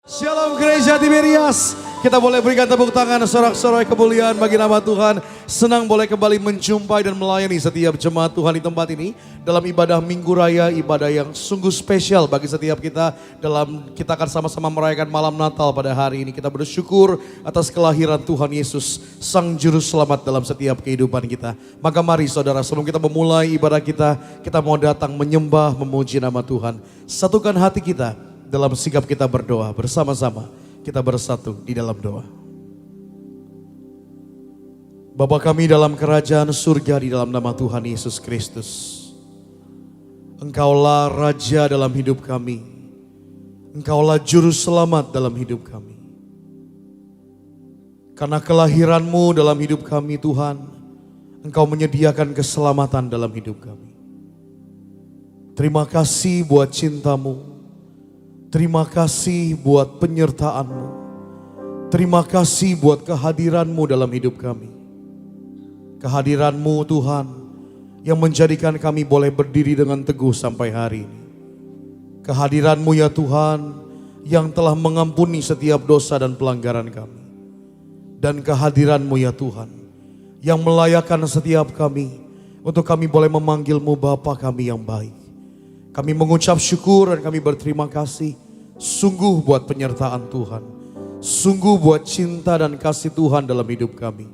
Shalom Gereja Tiberias. Kita boleh berikan tepuk tangan sorak-sorai kemuliaan bagi nama Tuhan. Senang boleh kembali menjumpai dan melayani setiap jemaat Tuhan di tempat ini. Dalam ibadah Minggu Raya, ibadah yang sungguh spesial bagi setiap kita. Kita akan sama-sama merayakan malam Natal pada hari ini. Kita bersyukur atas kelahiran Tuhan Yesus, Sang Juru Selamat dalam setiap kehidupan kita. Maka mari saudara, sebelum kita memulai ibadah kita mau datang menyembah, memuji nama Tuhan. Satukan hati kita dalam sikap kita berdoa bersama-sama, kita bersatu di dalam doa. Bapa kami dalam kerajaan surga di dalam nama Tuhan Yesus Kristus. Engkaulah Raja dalam hidup kami. Engkaulah Juru Selamat dalam hidup kami. Karena kelahiran-Mu dalam hidup kami Tuhan, Engkau menyediakan keselamatan dalam hidup kami. Terima kasih buat cinta-Mu. Terima kasih buat penyertaan-Mu. Terima kasih buat kehadiran-Mu dalam hidup kami. Kehadiran-Mu Tuhan yang menjadikan kami boleh berdiri dengan teguh sampai hari ini. Kehadiran-Mu ya Tuhan yang telah mengampuni setiap dosa dan pelanggaran kami. Dan kehadiran-Mu ya Tuhan yang melayakkan setiap kami untuk kami boleh memanggil-Mu Bapa kami yang baik. Kami mengucap syukur dan kami berterima kasih sungguh buat penyertaan Tuhan. Sungguh buat cinta dan kasih Tuhan dalam hidup kami.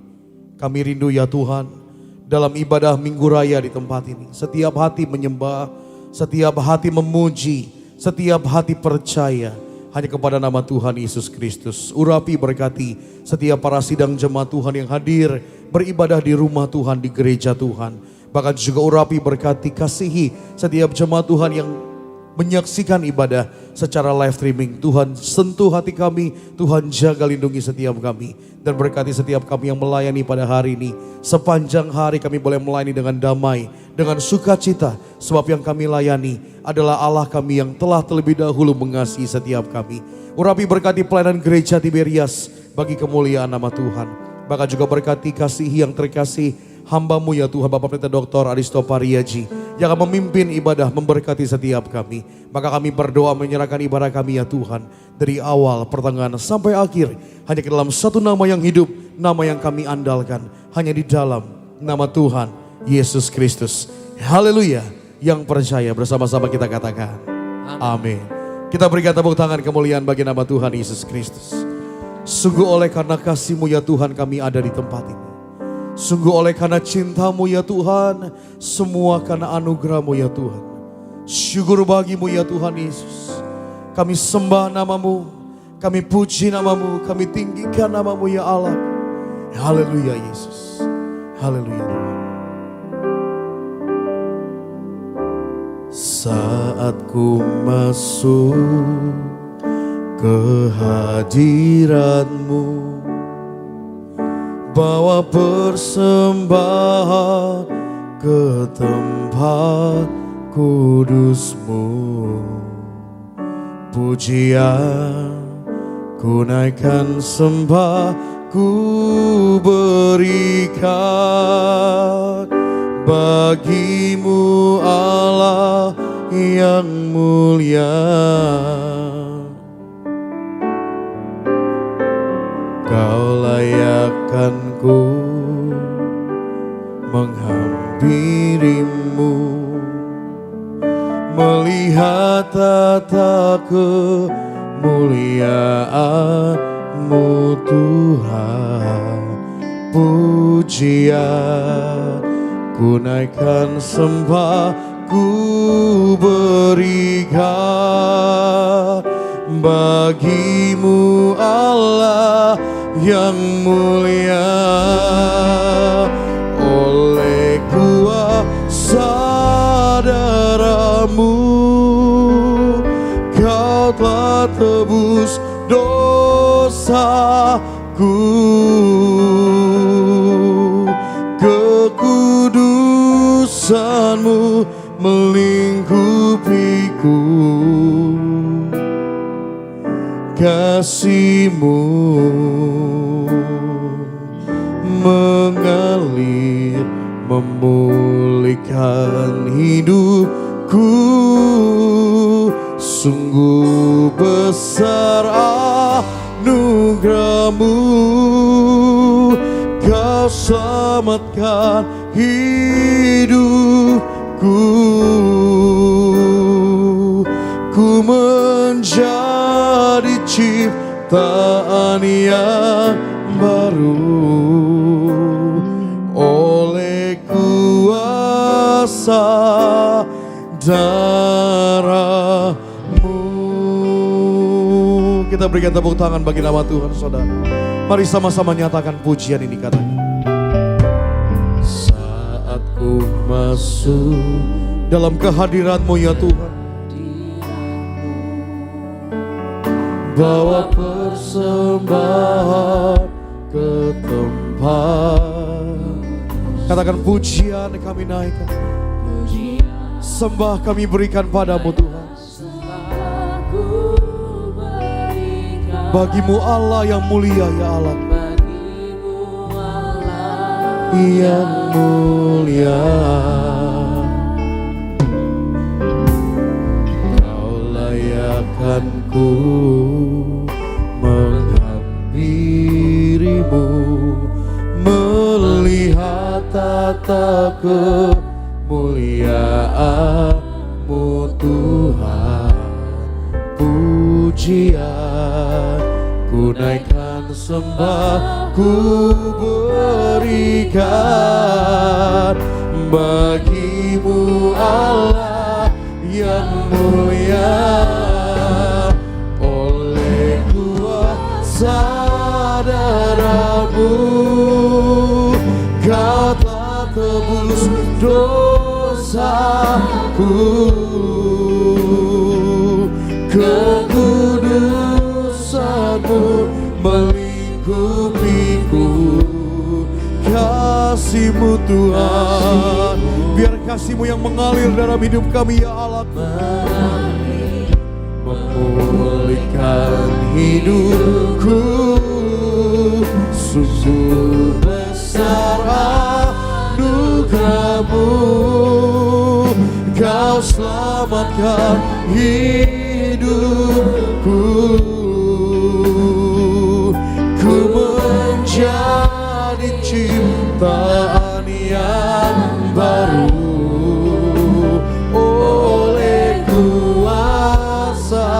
Kami rindu ya Tuhan dalam ibadah Minggu Raya di tempat ini. Setiap hati menyembah, setiap hati memuji, setiap hati percaya hanya kepada nama Tuhan Yesus Kristus. Urapi berkati setiap para sidang jemaat Tuhan yang hadir beribadah di rumah Tuhan, di gereja Tuhan. Bahkan juga urapi berkati kasihi setiap jemaat Tuhan yang menyaksikan ibadah secara live streaming. Tuhan sentuh hati kami, Tuhan jaga lindungi setiap kami. Dan berkati setiap kami yang melayani pada hari ini. Sepanjang hari kami boleh melayani dengan damai, dengan sukacita. Sebab yang kami layani adalah Allah kami yang telah terlebih dahulu mengasihi setiap kami. Urapi berkati pelayanan gereja Tiberias bagi kemuliaan nama Tuhan. Bahkan juga berkati kasihi yang terkasih hamba-Mu ya Tuhan, Bapak Pendeta Dr. Aristo Pariaji yang akan memimpin ibadah, memberkati setiap kami. Maka kami berdoa menyerahkan ibadah kami ya Tuhan, dari awal, pertengahan sampai akhir, hanya ke dalam satu nama yang hidup, nama yang kami andalkan, hanya di dalam nama Tuhan Yesus Kristus. Haleluya. Yang percaya bersama-sama kita katakan amin. Kita berikan tepuk tangan kemuliaan bagi nama Tuhan Yesus Kristus. Sungguh oleh karena kasih-Mu ya Tuhan kami ada di tempat ini. Sungguh oleh karena cinta-Mu ya Tuhan, semua karena anugerah-Mu ya Tuhan. Syukur bagi-Mu ya Tuhan Yesus. Kami sembah nama-Mu, kami puji nama-Mu, kami tinggikan nama-Mu ya Allah. Haleluya Yesus. Haleluya Tuhan. Saat ku masuk ke hadirat-Mu, bawa persembahan ke tempat kudus-Mu. Pujian ku naikkan, sembah ku berikan bagi-Mu Allah yang mulia. Kau layakkan-Ku menghampiri-Mu, melihat tata kemuliaan-Mu Tuhan. Pujian ku naikkan, sembah ku berikan bagi-Mu Allah yang mulia. Oleh kuasa darah-Mu Kau telah tebus dosaku. Kekudusan-Mu melingkupiku. Kasih-Mu mengalir, memulihkan hidupku. Sungguh besar selamatkan hidupku. Ku menjadi ciptaan yang baru oleh kuasa darah-Mu. Kita berikan tepuk tangan bagi nama Tuhan, saudara. Mari sama-sama nyatakan pujian ini, katanya. Saat ku masuk dalam kehadiran-Mu ya Tuhan, bawa persembahan ke tempat. Katakan pujian kami naikkan, sembah kami berikan padamu Tuhan. Bagimu Allah yang mulia ya Allah, yang mulia. Kau layakkanku menghampirimu, melihat tata kemuliaan-Mu Tuhan. Pujian ku naikkan, sembah ku berikan bagimu Allah yang mulia. Oleh kuasa darah-Mu Kau telah tebus dosaku. Kekudusan-Mu melingkupiku. Kasih-Mu Tuhan, biar kasih-Mu yang mengalir dalam hidup kami ya Allah, memulihkan hidupku. Sungguh besar anugerah-Mu, Kau selamatkan hidupku. Ku menjadi ciptaan yang baru oleh kuasa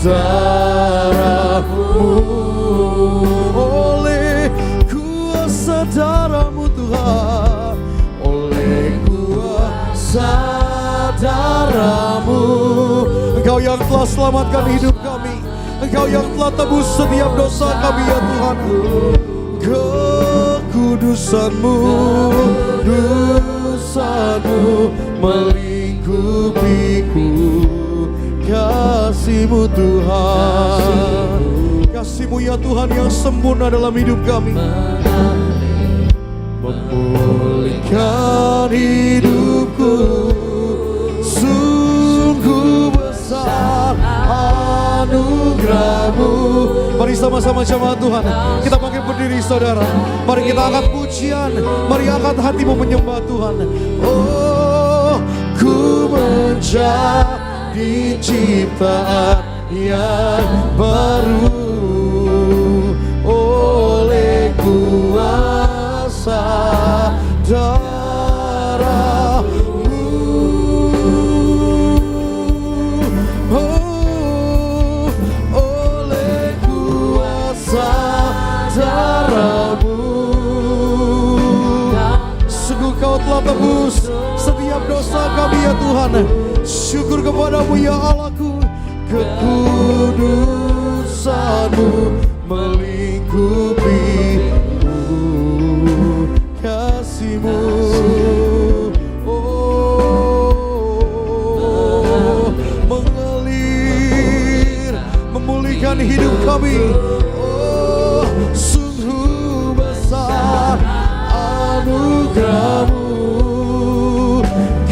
darah-Mu. Oleh kuasa darah-Mu Tuhan, oleh kuasa darah-Mu, Engkau yang telah selamatkan hidup kami, Engkau yang telah tebus setiap dosa kami ya Tuhan. Kekudusan-Mu, dosa-Mu melingkupiku. Kasih-Mu Tuhan, kasih-Mu ya Tuhan yang sempurna dalam hidup kami, memulihkan hidupku. Sungguh besar anugerah-Mu. Mari sama-sama jemaat Tuhan, kita bangkit berdiri saudara. Mari kita angkat pujian, mari angkat hatimu menyembah Tuhan. Oh, ku menjadi ciptaan yang baru oleh kuasa darah-Mu. Oh, oleh kuasa darah-Mu, sungguh Kau telah tebus setiap dosa kami ya Tuhan. Syukur kepadamu ya Allahku. Kekudusan-Mu melingkupiku. Kasih-Mu, oh, mengalir, memulihkan hidup kami. Oh, sungguh besar anugerah-Mu,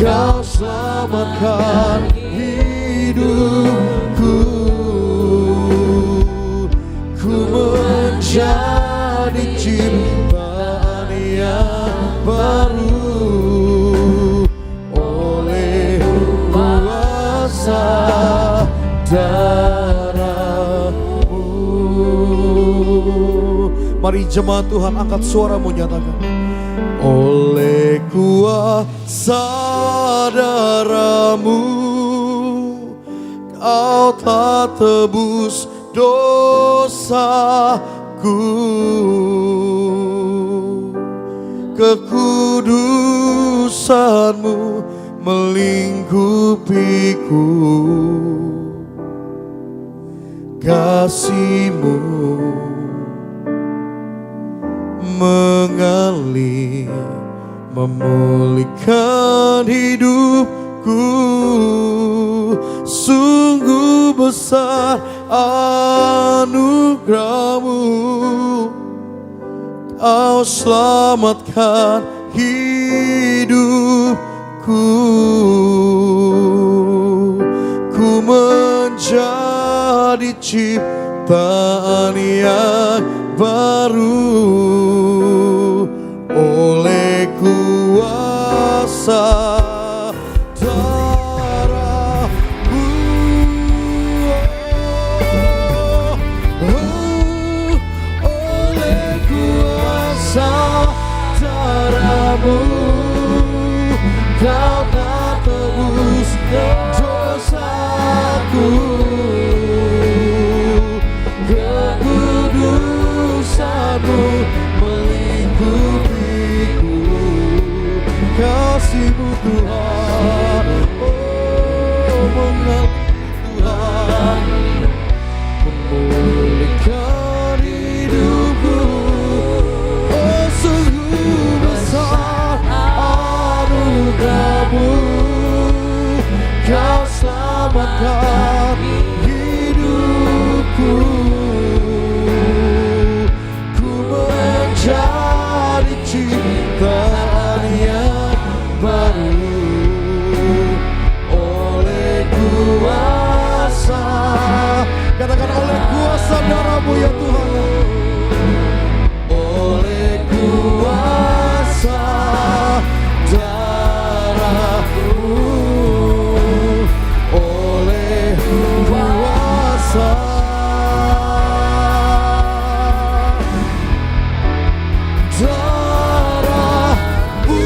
Kau selamatkan hidupku. Ku menjadi ciptaan yang baru oleh kuasa darah-Mu. Mari jemaat Tuhan angkat suaramu nyatakan. Oleh kuasa darah-Mu Kau telah tebus dosaku. Kekudusan-Mu melingkupiku. Kasih-Mu mengalir, memulihkan hidupku. Sungguh besar anugerah-Mu, Kau selamatkan hidupku. Ku menjadi ciptaan yang baru oleh kuasa darah-Mu. Oleh kuasa darah-Mu Kau telah tebus dosaku. Kekudusan-Mu melingkupiku. Kasih-Mu Tuhan, oh mengalir Tuhan, memulihkan hidupku. Oh sungguh besar anugerah-Mu, Kau selamatkan hidupku. Ku menjadi ciptaan yang baru oleh kuasa. Katakan oleh kuasa darah-Mu ya Tuhan. Oleh kuasa darah-Mu, oleh kuasa darah-Mu.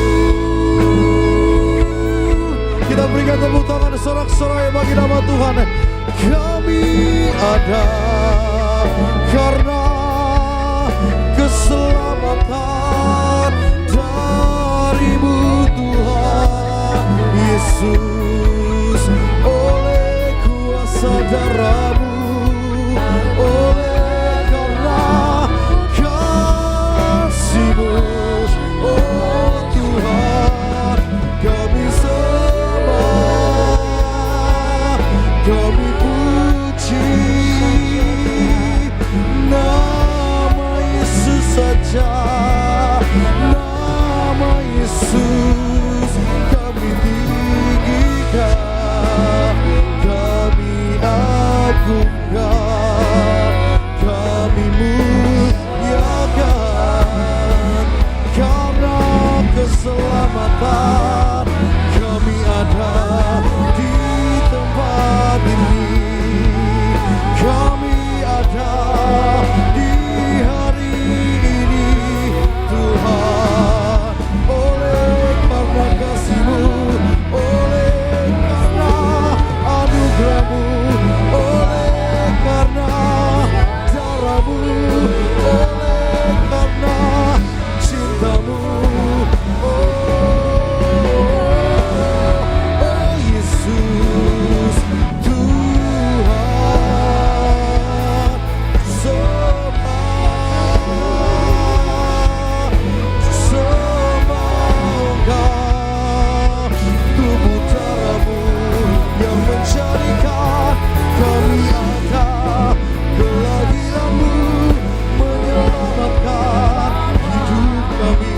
Kita berikan tepuk tangan sorak-sorai bagi nama Tuhan. Kami ada karena keselamatan dari-Mu Tuhan Yesus. Oleh kuasa darah-Mu, oleh karena kasih-Mu, oh Tuhan, kami sembah, kami puji nama Yesus saja. Nama Yesus kami tinggikan, kami agungkan, kami muliakan. Karena keselamatan kami ada di tempat ini. Kami ada di hari ini Tuhan. Oleh karena kasih-Mu, oleh karena anugerah-Mu, oleh karena darah-Mu, oleh karena cinta-Mu. Oh Yesus Tuhan, semoga tubuh darah-Mu yang menjadikan kami ada, kelahiran-Mu menyelamatkan hidup kami.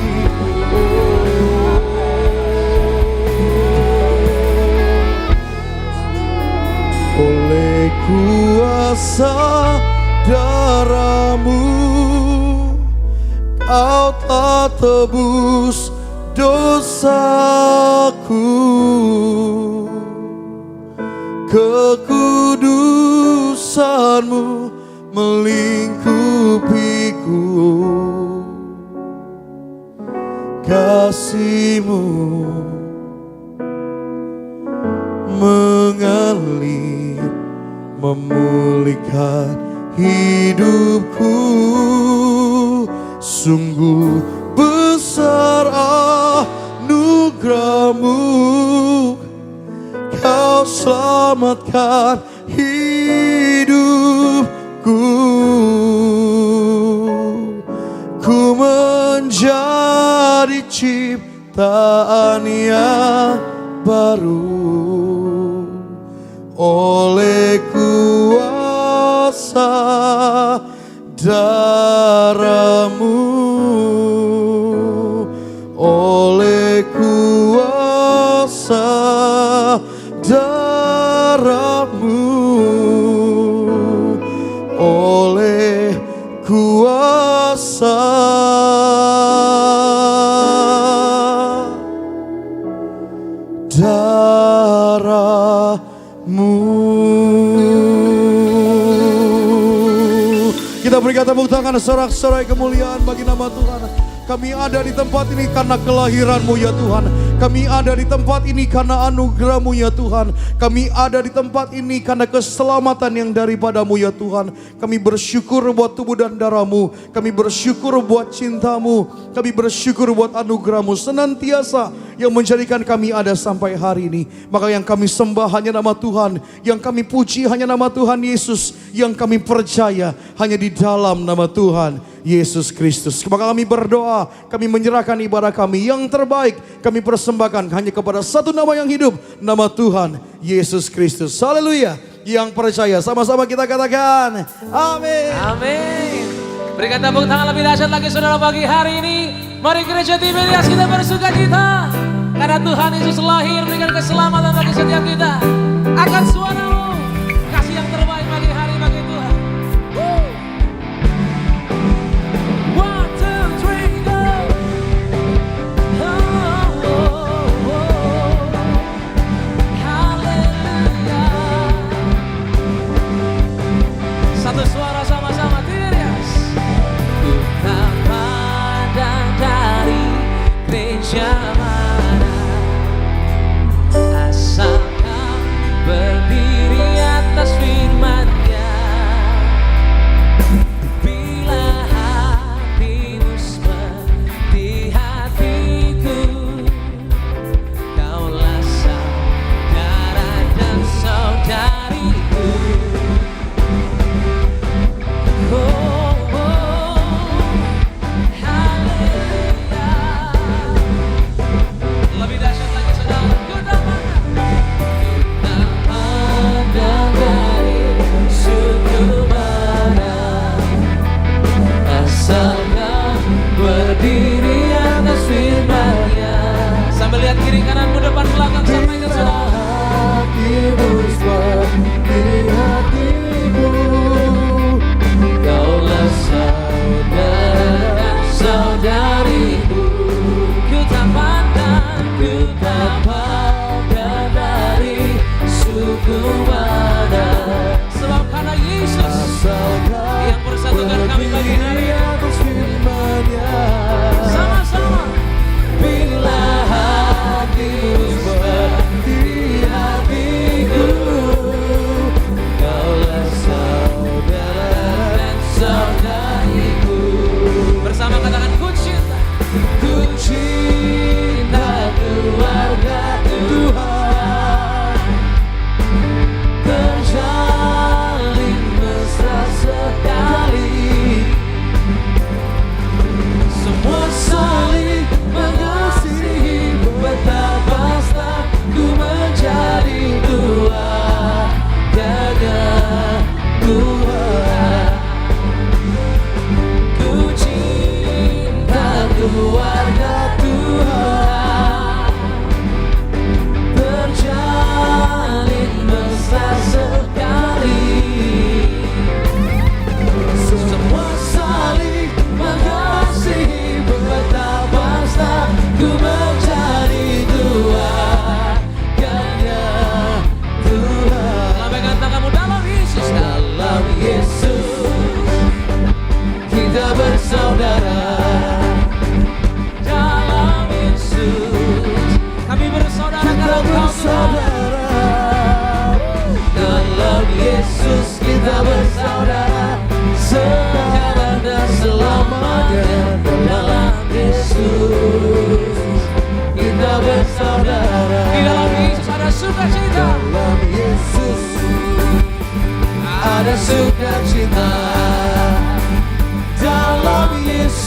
Oleh kuasa darah-Mu Kau telah tebus dosaku. Kekudusan-Mu melingkupiku. Kasih-Mu mengalir, memulihkan hidupku. Sungguh besar anugerah-Mu, Kau selamatkan hidupku. Ku menjadi ciptaan yang baru oleh kuasa darah-Mu, oleh kuasa darah-Mu, oleh kuasa darah-Mu. Kita berikan tepuk tangan sorak-sorai kemuliaan bagi nama Tuhan. Kami ada di tempat ini karena kelahiran-Mu ya Tuhan. Kami ada di tempat ini karena anugerah-Mu ya Tuhan. Kami ada di tempat ini karena keselamatan yang daripada-Mu ya Tuhan. Kami bersyukur buat tubuh dan darah-Mu. Kami bersyukur buat cinta-Mu. Kami bersyukur buat anugerah-Mu senantiasa yang menjadikan kami ada sampai hari ini. Maka yang kami sembah hanya nama Tuhan. Yang kami puji hanya nama Tuhan Yesus. Yang kami percaya hanya di dalam nama Tuhan Yesus Kristus. Maka kami berdoa, kami menyerahkan ibadah kami yang terbaik, kami persembahkan hanya kepada satu nama yang hidup, nama Tuhan Yesus Kristus. Haleluya. Yang percaya sama-sama kita katakan amin. Amin. Berikan tepuk tangan lebih dahsyat lagi saudara pagi hari ini. Mari gereja Tiberias kita bersuka cita karena Tuhan Yesus lahir berikan keselamatan bagi setiap kita. Akan suara-Mu kasih yang terbaik bagi hari bagi Tuhan. One, two, three, go. Haleluya. Satu suara sama-sama Tiberias. Ku tak pandang dari gereja mana, asal Kau berdiri atas firman-Nya. Bila hatimu seperti hatiku, Kaulah saudara dan saudariku.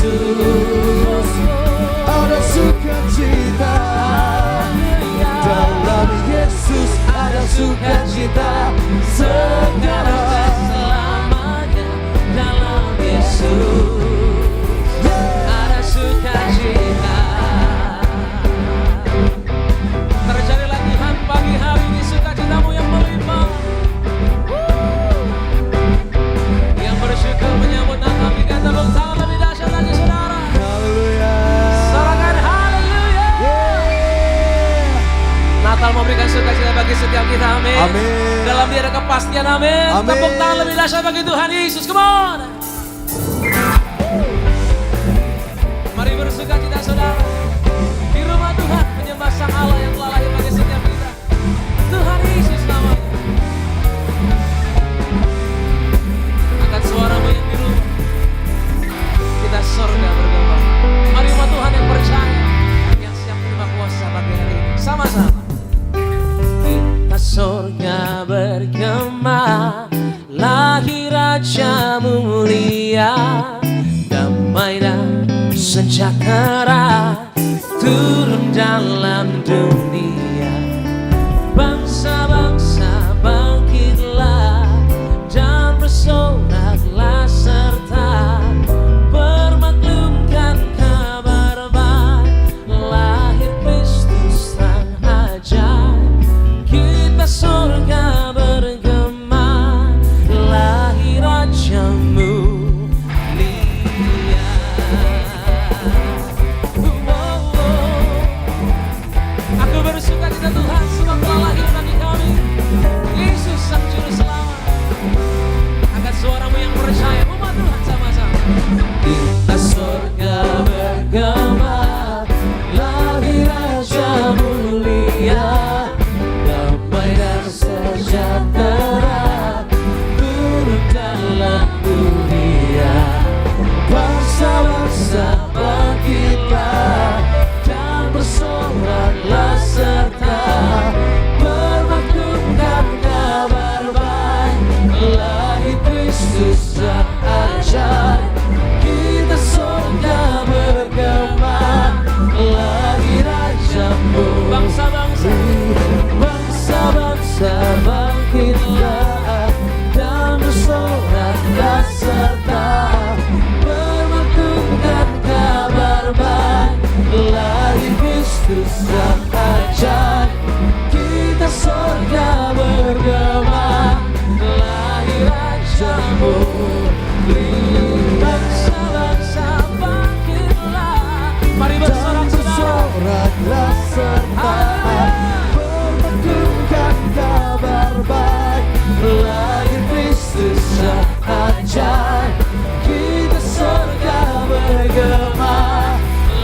Yesus. Ada sukacita dalam Yesus, ada sukacita segala Selamanya dalam Yesus ada sukacita. Terjadilah Tuhan pagi hari ini sukacitamu yang melimpah. Yang bersyukur menyambut Natal, berikan tepuk tangan lebih dahsyat lagi saudara. Haleluya. Sorakan haleluya. Natal memberikan sukacita bagi setiap kita, amin. Amin. Dalam dia ada kepastian, amin. Amin. Tepuk tangan lebih dahsyat bagi Tuhan Yesus, come on. Mari bersukacita saudara. Di rumah Tuhan menyembah Sang Allah yang telah lahir bagi setiap kita. Tuhan Yesus namanya. Angkat suaramu yang di rumah. Kita sorga bergema. Mari umat Tuhan yang percaya, yang siap menerima kuasa bagi hari ini. Sama-sama. Kita sorga bergema, lahir Raja mulia, damai dan sejahtera turun dalam dunia. Bangsa-bangsa bangkitlah dan bersoraklah serta permaklumkan kabar baik, lahir Kristus sang ajaib. Kita sorga bergema, lahir Rajamu. Aku bersukacita Tuhan sebab telah lahir bagi kami Yesus sang juru selamat. Angkat suaramu yang percaya, umat Tuhan sama-sama. Kita sorga bergema, lahir Raja mulia, damai dan sejahtera turun dalam dunia. Bangsa-bangsa bangkitlah dan bersoraklah serta permaklumkan kabar baik, lahir Kristus sang ajaib. Kita sorga bergema, lahir Rajamu. Bangsa-bangsa bangkitlah dan bersoraklah serta permaklumkan kabar baik, lahir Kristus sang ajaib. Kita sorga bergema, lahir Rajamu. Bangsa-bangsa bangkitlah, mari bersorak-soraklah serta permaklumkan kabar baik, lahir Kristus sang ajaib. Kita sorga bergema,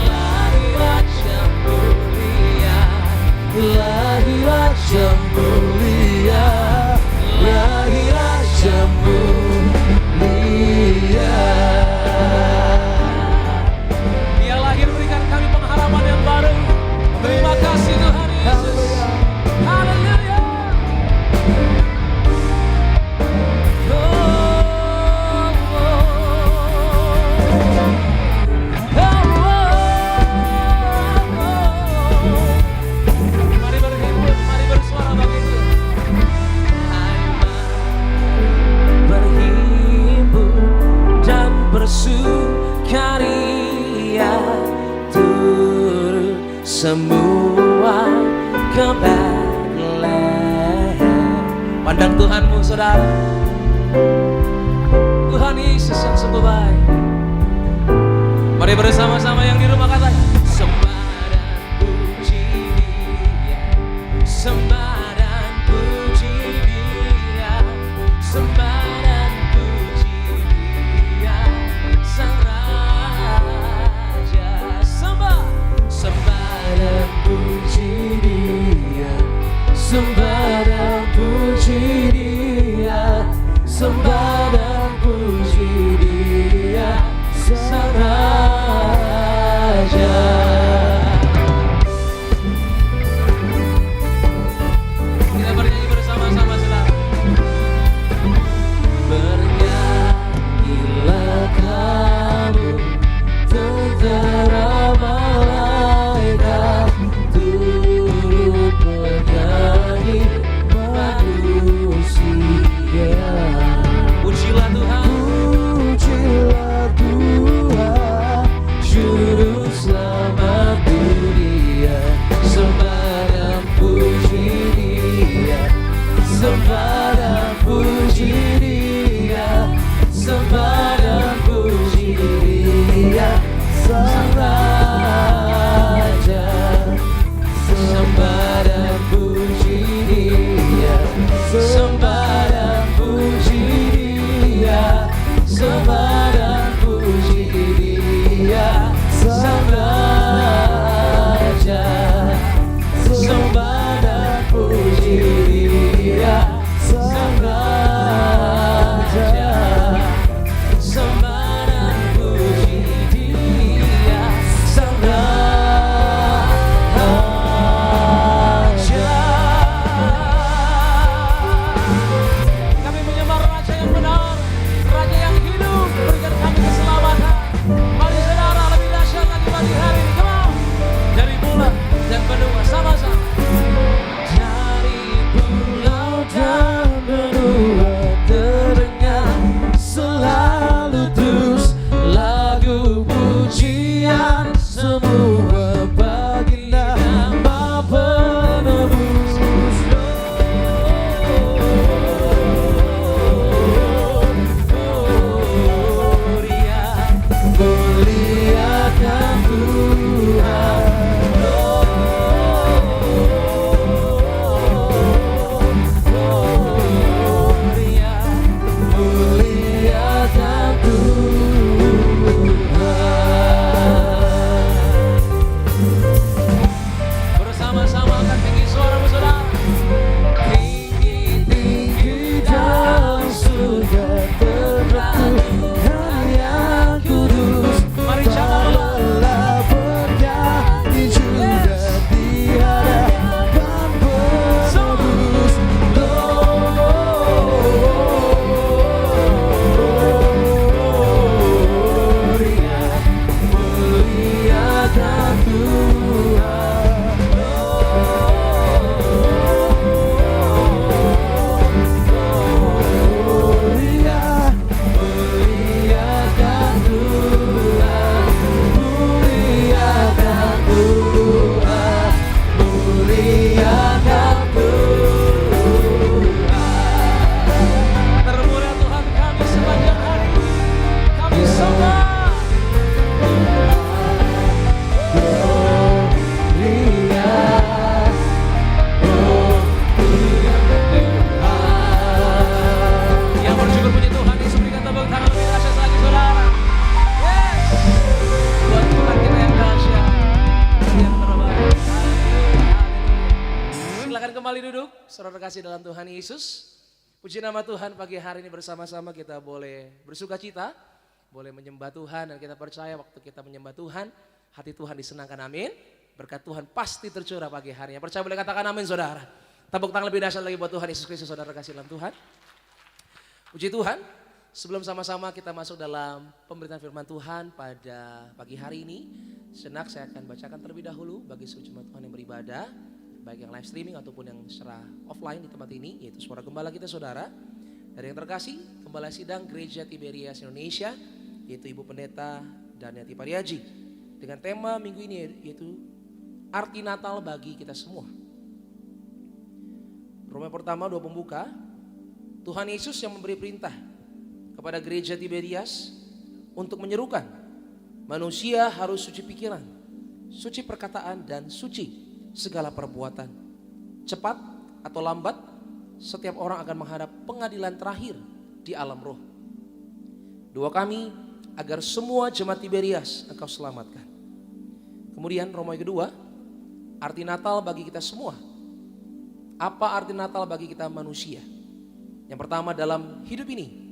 lahir Raja mulia, lahir Raja mulia, lahir Raja mulia. Dia lahir berikan kami pengharapan yang baru. Terima kasih Tuhan Yesus. Haleluya. Mari berhimpun, mari bersuara bagi Tuhan. Berhimpun dan bersukaria, turun semua ke Bethlehem. Pandang Tuhanmu saudara, Tuhan Yesus yang sungguh baik. Mari bersama-sama yang di rumah kata, sembah dan puji Dia, sembah dan puji Dia, sembah dan puji Dia, Sang Raja. Sembah dan puji Dia, sembah dan puji Dia, sembah dan puji Dia, Sang Raja. sembah dan puji Dia Sang Raja. Sembah dan puji Dia Sang Raja. Sembah dan puji Dia Sang Raja. Kami menyembah Raja yang benar, Raja yang hidup, berikan kami keselamatan. Mari saudara, lebih dahsyat lagi pagi hari ini. Come on. Dari pulau dan benua sama-sama. Dari pulau dan benua terdengar selalu terus lagu pujian semua bagi nama penebus. Muliakan Tuhan. Muliakan Tuhan. Bersama-sama akan tinggi suara saudara. Tinggi-tinggi dalam surga terdapat Tuhan yang kudus. Mari Allah bernyanyi juga di hadapan penebus. Gloria, muliakan Tuhan. Gloria, muliakan Tuhan. Muliakan Tuhan. Muliakan Tuhan. Termulia Tuhan kami sepanjang hari ini. Kami sembah. Yang bersyukur puji Tuhan, Yesus berikan tepuk tangan lebih dahsyat lagi saudara. Yes. Buat Tuhan kita yang dahsyat, yang terbaik. Haleluya. Silakan kembali duduk, saudara kasih dalam Tuhan Yesus. Puji nama Tuhan, pagi hari ini bersama-sama kita boleh bersuka cita, boleh menyembah Tuhan, dan kita percaya waktu kita menyembah Tuhan, hati Tuhan disenangkan, amin. Berkat Tuhan pasti tercurah pagi harinya. Percaya boleh katakan amin saudara. Tepuk tangan lebih dahsyat lagi buat Tuhan Yesus Kristus, saudara kasih dalam Tuhan. Puji Tuhan, sebelum sama-sama kita masuk dalam pemberitaan firman Tuhan pada pagi hari ini, senak saya akan bacakan terlebih dahulu bagi seluruh jemaat Tuhan yang beribadah, baik yang live streaming ataupun yang secara offline di tempat ini, yaitu suara gembala kita saudara. Dari yang terkasih, Gembala Sidang Gereja Tiberias Indonesia, yaitu Ibu Pendeta Daniati Pariaji, dengan tema minggu ini yaitu arti Natal bagi kita semua. Roma pertama 2 pembuka, Tuhan Yesus yang memberi perintah kepada gereja Tiberias untuk menyerukan manusia harus suci pikiran, suci perkataan, dan suci segala perbuatan. Cepat atau lambat, setiap orang akan menghadap pengadilan terakhir di alam roh. Doa kami agar semua jemaat Tiberias engkau selamatkan. Kemudian Roma kedua, arti Natal bagi kita semua. Apa arti Natal bagi kita manusia? Yang pertama, dalam hidup ini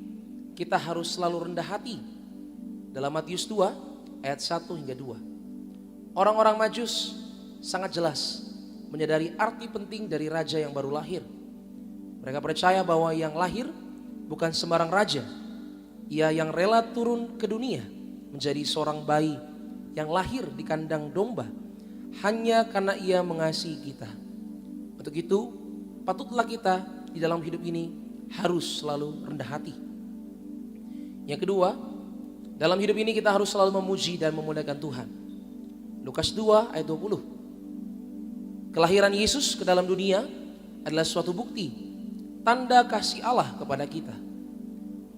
kita harus selalu rendah hati. Dalam Matius 2 ayat 1 hingga 2. Orang-orang Majus sangat jelas menyadari arti penting dari raja yang baru lahir. Mereka percaya bahwa yang lahir bukan sembarang raja. Ia yang rela turun ke dunia menjadi seorang bayi yang lahir di kandang domba hanya karena ia mengasihi kita. Untuk itu, patutlah kita di dalam hidup ini harus selalu rendah hati. Yang kedua, dalam hidup ini kita harus selalu memuji dan memuliakan Tuhan. Lukas 2 ayat 20. Kelahiran Yesus ke dalam dunia adalah suatu bukti, tanda kasih Allah kepada kita.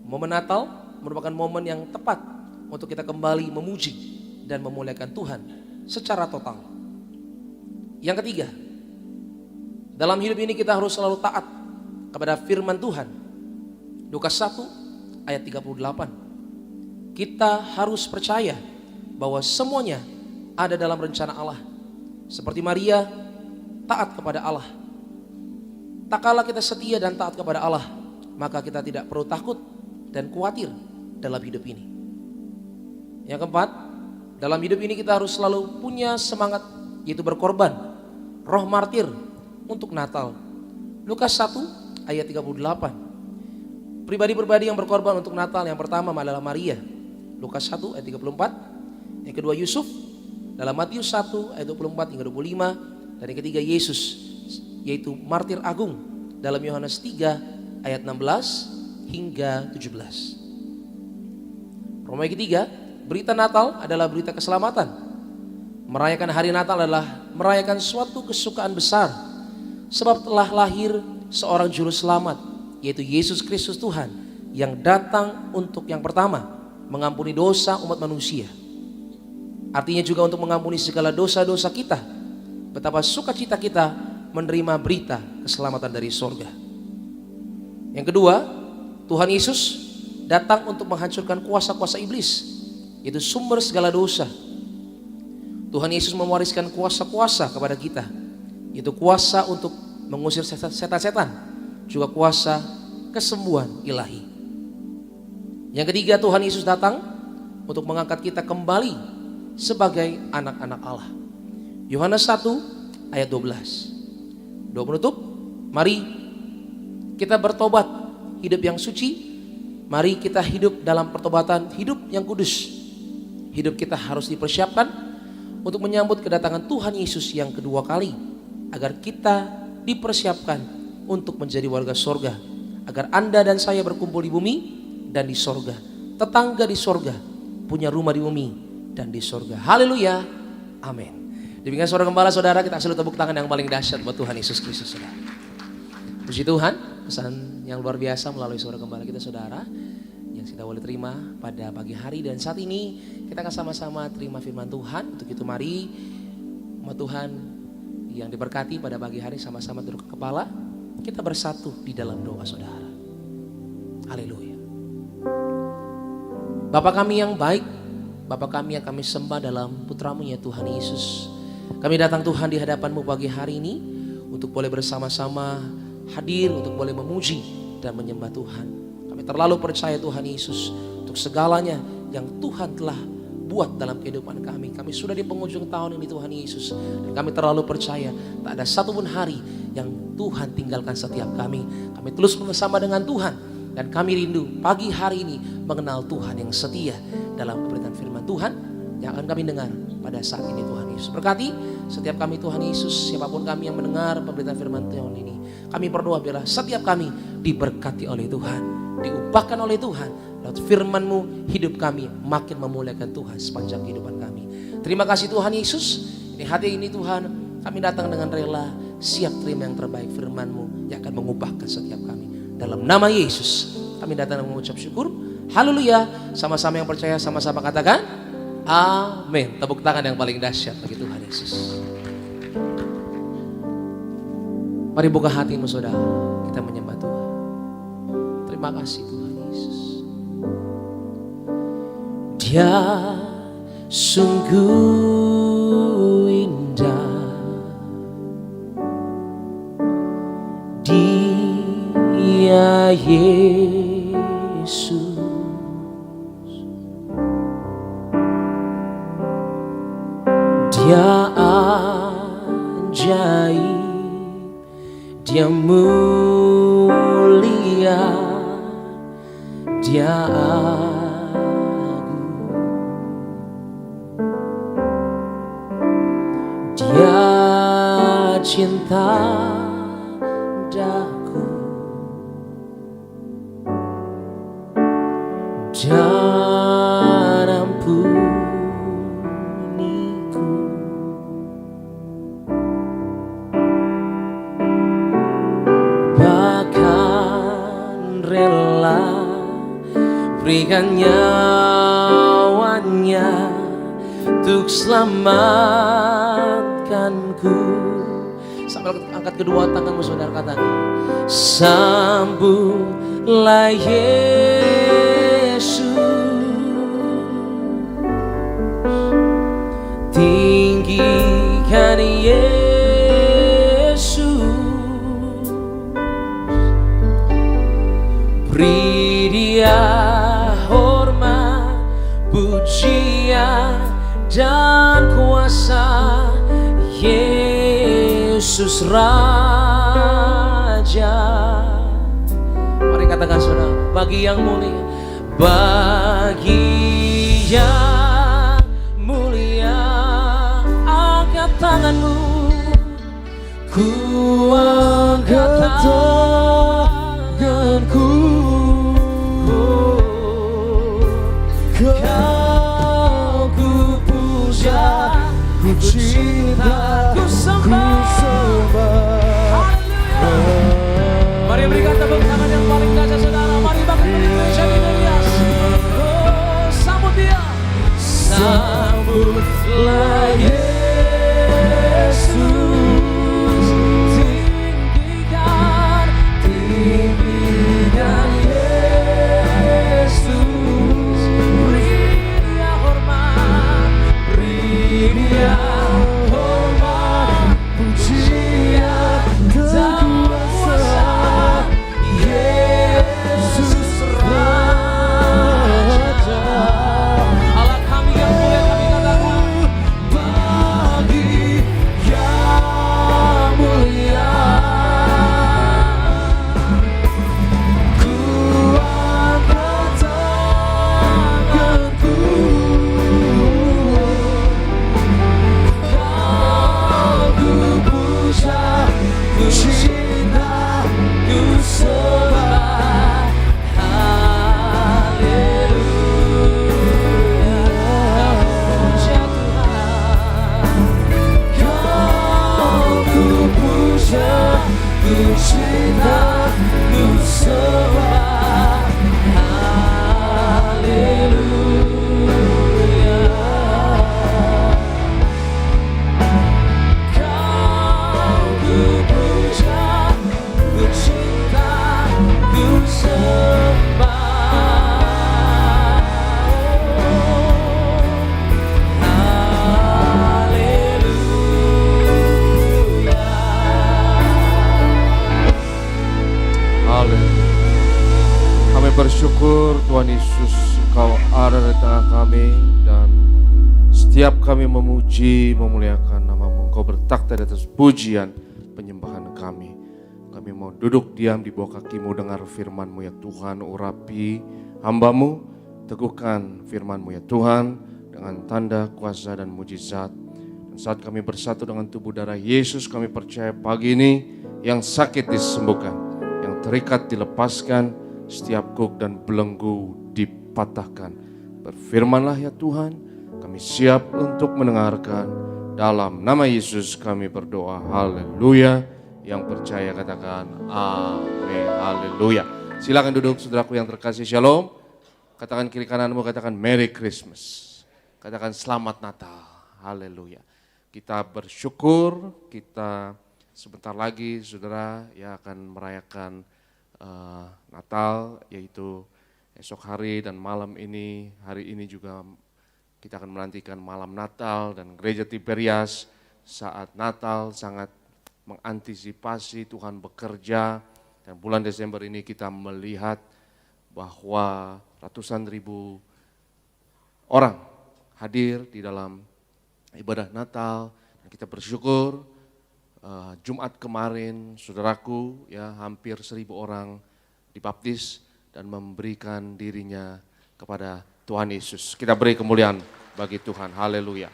Momen Natal merupakan momen yang tepat untuk kita kembali memuji dan memuliakan Tuhan secara total. Yang ketiga, dalam hidup ini kita harus selalu taat kepada firman Tuhan. Lukas 1 ayat 38. Kita harus percaya bahwa semuanya ada dalam rencana Allah. Seperti Maria taat kepada Allah. Tak kala kita setia dan taat kepada Allah, maka kita tidak perlu takut dan khawatir dalam hidup ini. Yang keempat, dalam hidup ini kita harus selalu punya semangat, yaitu berkorban, roh martir untuk Natal. Lukas 1 ayat 38. Pribadi-pribadi yang berkorban untuk Natal yang pertama adalah Maria. Lukas 1 ayat 34. Yang kedua Yusuf dalam Matius 1 ayat 24 hingga 25. Dan yang ketiga Yesus, yaitu martir agung dalam Yohanes 3 ayat 16 hingga 17. Romawi ketiga, berita Natal adalah berita keselamatan. Merayakan hari Natal adalah merayakan suatu kesukaan besar, sebab telah lahir seorang juru selamat, yaitu Yesus Kristus Tuhan, yang datang untuk yang pertama mengampuni dosa umat manusia. Artinya juga untuk mengampuni segala dosa-dosa kita. Betapa sukacita kita menerima berita keselamatan dari sorga. Yang kedua, Tuhan Yesus datang untuk menghancurkan kuasa-kuasa iblis, yaitu sumber segala dosa. Tuhan Yesus mewariskan kuasa-kuasa kepada kita, yaitu kuasa untuk mengusir setan-setan, juga kuasa kesembuhan ilahi. Yang ketiga, Tuhan Yesus datang untuk mengangkat kita kembali sebagai anak-anak Allah. Yohanes 1 ayat 12. Doa penutup, mari kita bertobat, hidup yang suci. Mari kita hidup dalam pertobatan, hidup yang kudus. Hidup kita harus dipersiapkan untuk menyambut kedatangan Tuhan Yesus yang kedua kali, agar kita dipersiapkan untuk menjadi warga sorga, agar Anda dan saya berkumpul di bumi dan di sorga, tetangga di sorga, punya rumah di bumi dan di sorga. Haleluya, amin. Demikian saudara gembala, saudara, kita selalu tepuk tangan yang paling dahsyat buat Tuhan Yesus Kristus, saudara. Puji Tuhan, pesan yang luar biasa melalui saudara gembala kita, saudara, yang kita boleh terima pada pagi hari. Dan saat ini kita akan sama-sama terima firman Tuhan. Untuk itu mari umat Tuhan yang diberkati pada pagi hari sama-sama tunduk kepala, kita bersatu di dalam doa, saudara. Haleluya. Bapa kami yang baik, Bapa kami yang kami sembah dalam putra-Mu ya Tuhan Yesus. Kami datang Tuhan di hadapan-Mu pagi hari ini untuk boleh bersama-sama hadir, untuk boleh memuji dan menyembah Tuhan. Kami terlalu percaya Tuhan Yesus untuk segalanya yang Tuhan telah buat dalam kehidupan kami. Kami sudah di penghujung tahun ini Tuhan Yesus, dan kami terlalu percaya tak ada satupun hari yang Tuhan tinggalkan setiap kami. Kami terus bersama dengan Tuhan, dan kami rindu pagi hari ini mengenal Tuhan yang setia dalam pemberitaan firman Tuhan yang akan kami dengar pada saat ini. Tuhan Yesus berkati setiap kami Tuhan Yesus, siapapun kami yang mendengar pemberitaan firman Tuhan ini. Kami berdoa biarlah setiap kami diberkati oleh Tuhan, diubahkan oleh Tuhan. Lewat firman-Mu hidup kami makin memuliakan Tuhan sepanjang kehidupan kami. Terima kasih Tuhan Yesus. Ini hati ini Tuhan, kami datang dengan rela, siap terima yang terbaik firman-Mu yang akan mengubahkan setiap kami. Dalam nama Yesus kami datang dan mengucap syukur. Haleluya. Sama-sama yang percaya, sama-sama katakan amin. Tepuk tangan yang paling dahsyat bagi Tuhan Yesus. Mari buka hatimu saudara, kita menyembah Tuhan. Terima kasih Tuhan Yesus. Dia sungguh indah, Dia Yesus. Dia ajaib, Dia mulia, Dia agung, Dia cinta daku dan ampuniku. Bahkan rela berikan nyawanya untuk selamatkanku. Sambil angkat kedua tanganmu saudara, katakan sambutlah Yesus, pujian dan kuasa Yesus Raja. Mari katakan saudara, bagi yang mulia, bagi yang mulia, angkat tanganmu, ku angkat tanganku, kau ku puja, ku cinta, ku sembah. Mari berikan tepuk tangan yang paling dahsyat saudara. Mari bangkit berdiri Gereja Tiberias. Oh, sambut dia. Sambutlah Yesus. Tinggikan Yesus. Beri dia hormat. Beri dia hormat. Pujian dan kuasa Yesus Raja. Allah kami yang mulia, kami katakan, bagi yang mulia, ku angkat tanganku, kau ku puja, ku cinta, ku sembah. Haleluya, puja Tuhan. Kau ku puja, ku cinta, ku sembah. Haleluya. Kau ku puja, ku cinta, ku sembah. Haleluya. Haleluya. Kami bersyukur Tuhan Yesus, Engkau ada di tengah kami, dan setiap kami memuji, memuliakan nama-Mu, Engkau bertakhta di atas pujian penyembahan kami. Kami mau duduk diam di bawah kaki-Mu, dengar firman-Mu ya Tuhan. Urapi hamba-Mu, teguhkan firman-Mu ya Tuhan dengan tanda, kuasa dan mujizat. Dan saat kami bersatu dengan tubuh darah Yesus, kami percaya pagi ini yang sakit disembuhkan, yang terikat dilepaskan, setiap kuk dan belenggu dipatahkan. Berfirmanlah ya Tuhan, kami siap untuk mendengarkan. Dalam nama Yesus kami berdoa, haleluya. Yang percaya katakan amin, haleluya. Silakan duduk saudaraku yang terkasih, shalom. Katakan kiri kananmu, katakan Merry Christmas. Katakan Selamat Natal, haleluya. Kita bersyukur, kita sebentar lagi saudara ya akan merayakan Natal, yaitu esok hari dan malam ini. Hari ini juga kita akan menantikan malam Natal, dan Gereja Tiberias saat Natal sangat mengantisipasi Tuhan bekerja. Dan bulan Desember ini kita melihat bahwa ratusan ribu orang hadir di dalam ibadah Natal. Dan kita bersyukur Jumat kemarin saudaraku ya hampir 1.000 orang dibaptis dan memberikan dirinya kepada Tuhan Yesus. Kita beri kemuliaan bagi Tuhan, haleluya.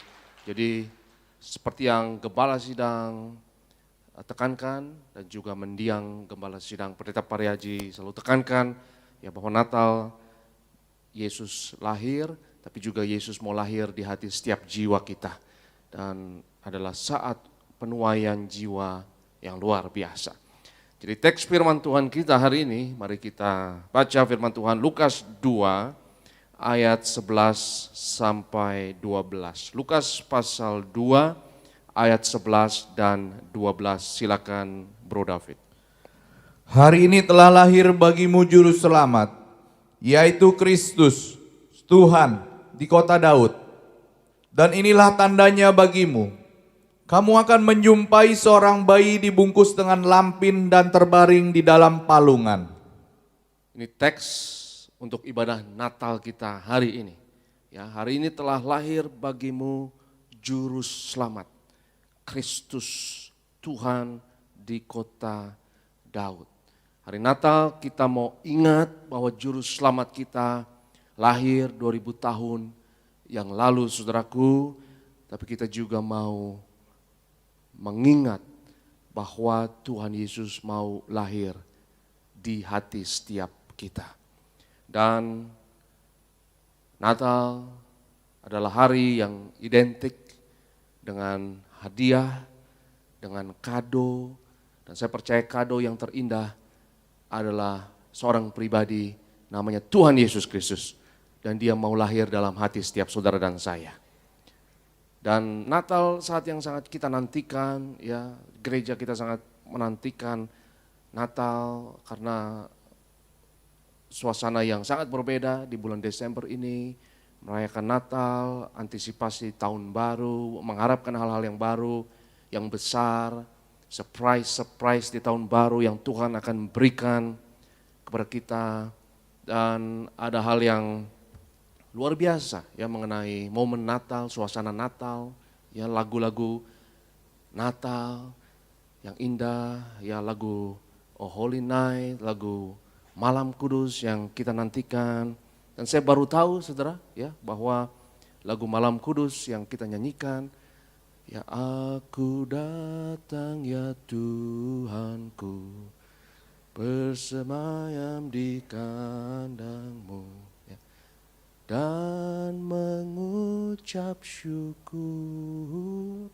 Jadi seperti yang Gembala Sidang tekankan dan juga mendiang Gembala Sidang Pendeta Pariaji selalu tekankan ya bahwa Natal Yesus lahir, tapi juga Yesus mau lahir di hati setiap jiwa kita, dan adalah saat penuaian jiwa yang luar biasa. Jadi teks firman Tuhan kita hari ini, mari kita baca firman Tuhan Lukas 2 ayat 11 sampai 12. Lukas pasal 2 ayat 11 dan 12. Silakan Bro David. Hari ini telah lahir bagimu juru selamat, yaitu Kristus, Tuhan di kota Daud. Dan inilah tandanya bagimu. Kamu akan menjumpai seorang bayi dibungkus dengan lampin dan terbaring di dalam palungan. Ini teks untuk ibadah Natal kita hari ini. Ya, hari ini telah lahir bagimu juru selamat, Kristus Tuhan di kota Daud. Hari Natal kita mau ingat bahwa juru selamat kita lahir 2000 tahun yang lalu, saudaraku. Tapi kita juga mau mengingat bahwa Tuhan Yesus mau lahir di hati setiap kita. Dan Natal adalah hari yang identik dengan hadiah, dengan kado. Dan saya percaya kado yang terindah adalah seorang pribadi namanya Tuhan Yesus Kristus. Dan dia mau lahir dalam hati setiap saudara dan saya. Dan Natal saat yang sangat kita nantikan, ya, gereja kita sangat menantikan Natal karena suasana yang sangat berbeda di bulan Desember ini, merayakan Natal, antisipasi tahun baru, mengharapkan hal-hal yang baru, yang besar, surprise di tahun baru yang Tuhan akan berikan kepada kita. Dan ada hal yang luar biasa ya mengenai momen Natal, suasana Natal, ya lagu-lagu Natal yang indah, ya lagu Oh Holy Night, lagu Malam Kudus yang kita nantikan. Dan saya baru tahu saudara ya bahwa lagu Malam Kudus yang kita nyanyikan, ya aku datang ya Tuhanku, bersemayam di kandangmu. Dan mengucap syukur,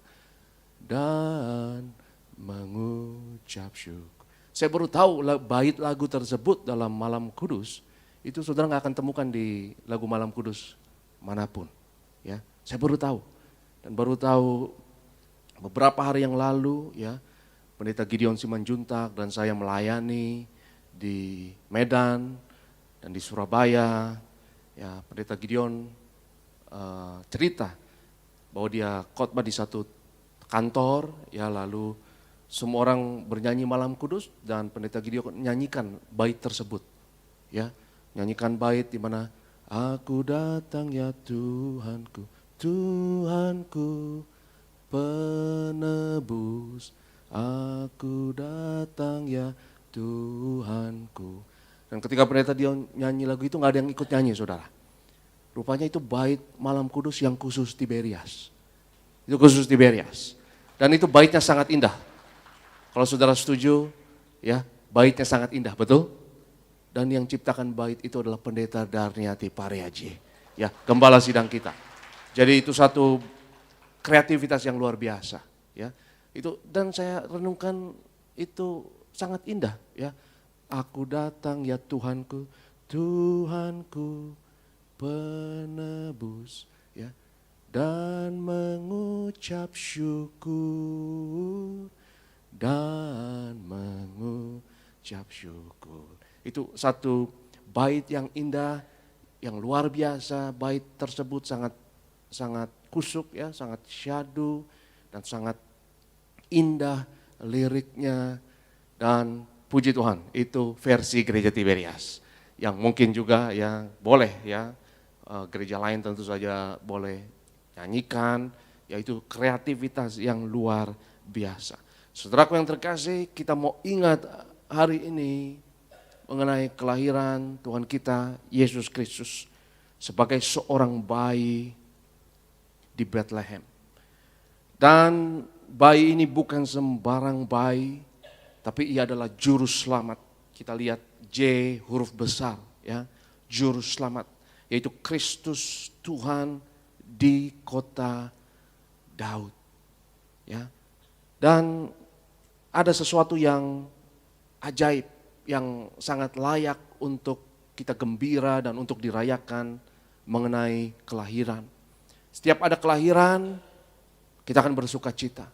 Saya baru tahu bait lagu tersebut dalam Malam Kudus, itu saudara gak akan temukan di lagu Malam Kudus manapun. Ya, saya baru tahu. Dan baru tahu beberapa hari yang lalu ya, Pendeta Gideon Simanjuntak dan saya melayani di Medan dan di Surabaya. Ya, Pendeta Gideon cerita bahwa dia khotbah di satu kantor, ya lalu semua orang bernyanyi Malam Kudus dan Pendeta Gideon nyanyikan bait tersebut, ya nyanyikan bait di mana aku datang ya Tuhanku, Tuhanku penebus, aku datang ya Tuhanku. Dan ketika Pendeta dia nyanyi lagu itu gak ada yang ikut nyanyi saudara. Rupanya itu bait Malam Kudus yang khusus Tiberias. Itu khusus Tiberias. Dan itu baitnya sangat indah. Kalau saudara setuju, ya baitnya sangat indah, betul? Dan yang ciptakan bait itu adalah Pendeta Darniati Pareaji. Ya, gembala sidang kita. Jadi itu satu kreativitas yang luar biasa. Ya, itu dan saya renungkan itu sangat indah. Ya. Aku datang ya Tuhanku, Tuhanku penebus, ya, dan mengucap syukur, Itu satu bait yang indah, yang luar biasa. Bait tersebut sangat kusuk ya, sangat syadu dan sangat indah liriknya. Dan puji Tuhan, itu versi gereja Tiberias. Yang mungkin juga ya boleh ya, gereja lain tentu saja boleh nyanyikan, yaitu kreativitas yang luar biasa. Saudaraku yang terkasih, kita mau ingat hari ini mengenai kelahiran Tuhan kita, Yesus Kristus, sebagai seorang bayi di Bethlehem. Dan bayi ini bukan sembarang bayi, tapi ia adalah juru selamat. Kita lihat J huruf besar ya, juru selamat, yaitu Kristus Tuhan di kota Daud. Ya. Dan ada sesuatu yang ajaib, yang sangat layak untuk kita gembira dan untuk dirayakan mengenai kelahiran. Setiap ada kelahiran, kita akan bersuka cita.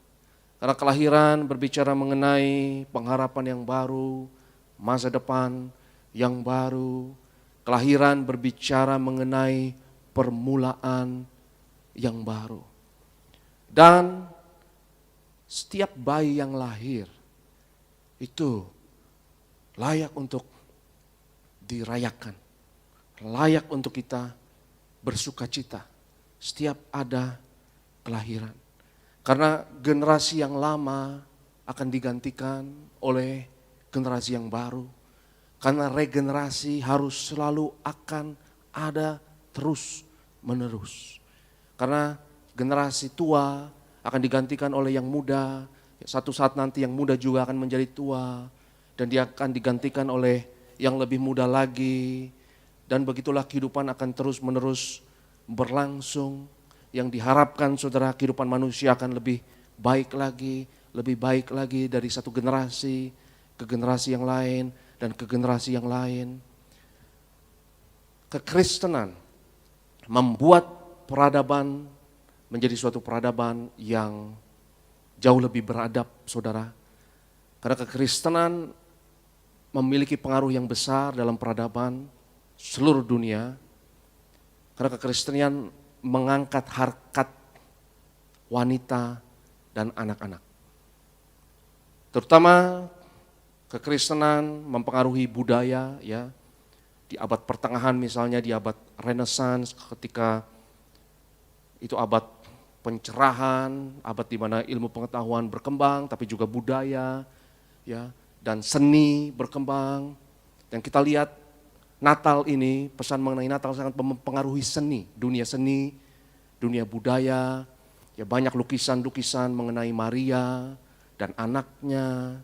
Karena kelahiran berbicara mengenai pengharapan yang baru, masa depan yang baru. Kelahiran berbicara mengenai permulaan yang baru. Dan setiap bayi yang lahir itu layak untuk dirayakan. Layak untuk kita bersukacita setiap ada kelahiran. Karena generasi yang lama akan digantikan oleh generasi yang baru. Karena regenerasi harus selalu akan ada terus menerus. Karena generasi tua akan digantikan oleh yang muda. Satu saat nanti yang muda juga akan menjadi tua. Dan dia akan digantikan oleh yang lebih muda lagi. Dan begitulah kehidupan akan terus menerus berlangsung. Yang diharapkan saudara, kehidupan manusia akan lebih baik lagi dari satu generasi ke generasi yang lain dan ke generasi yang lain. Kekristenan membuat peradaban menjadi suatu peradaban yang jauh lebih beradab, saudara. Karena kekristenan memiliki pengaruh yang besar dalam peradaban seluruh dunia. Karena kekristenan mengangkat harkat wanita dan anak-anak. Terutama kekristenan mempengaruhi budaya, ya. Di abad pertengahan misalnya, di abad Renaissance, ketika itu abad pencerahan, abad di mana ilmu pengetahuan berkembang, tapi juga budaya, ya, dan seni berkembang. Dan kita lihat Natal ini, pesan mengenai Natal sangat mempengaruhi seni, dunia budaya. Ya, banyak lukisan-lukisan mengenai Maria dan anaknya,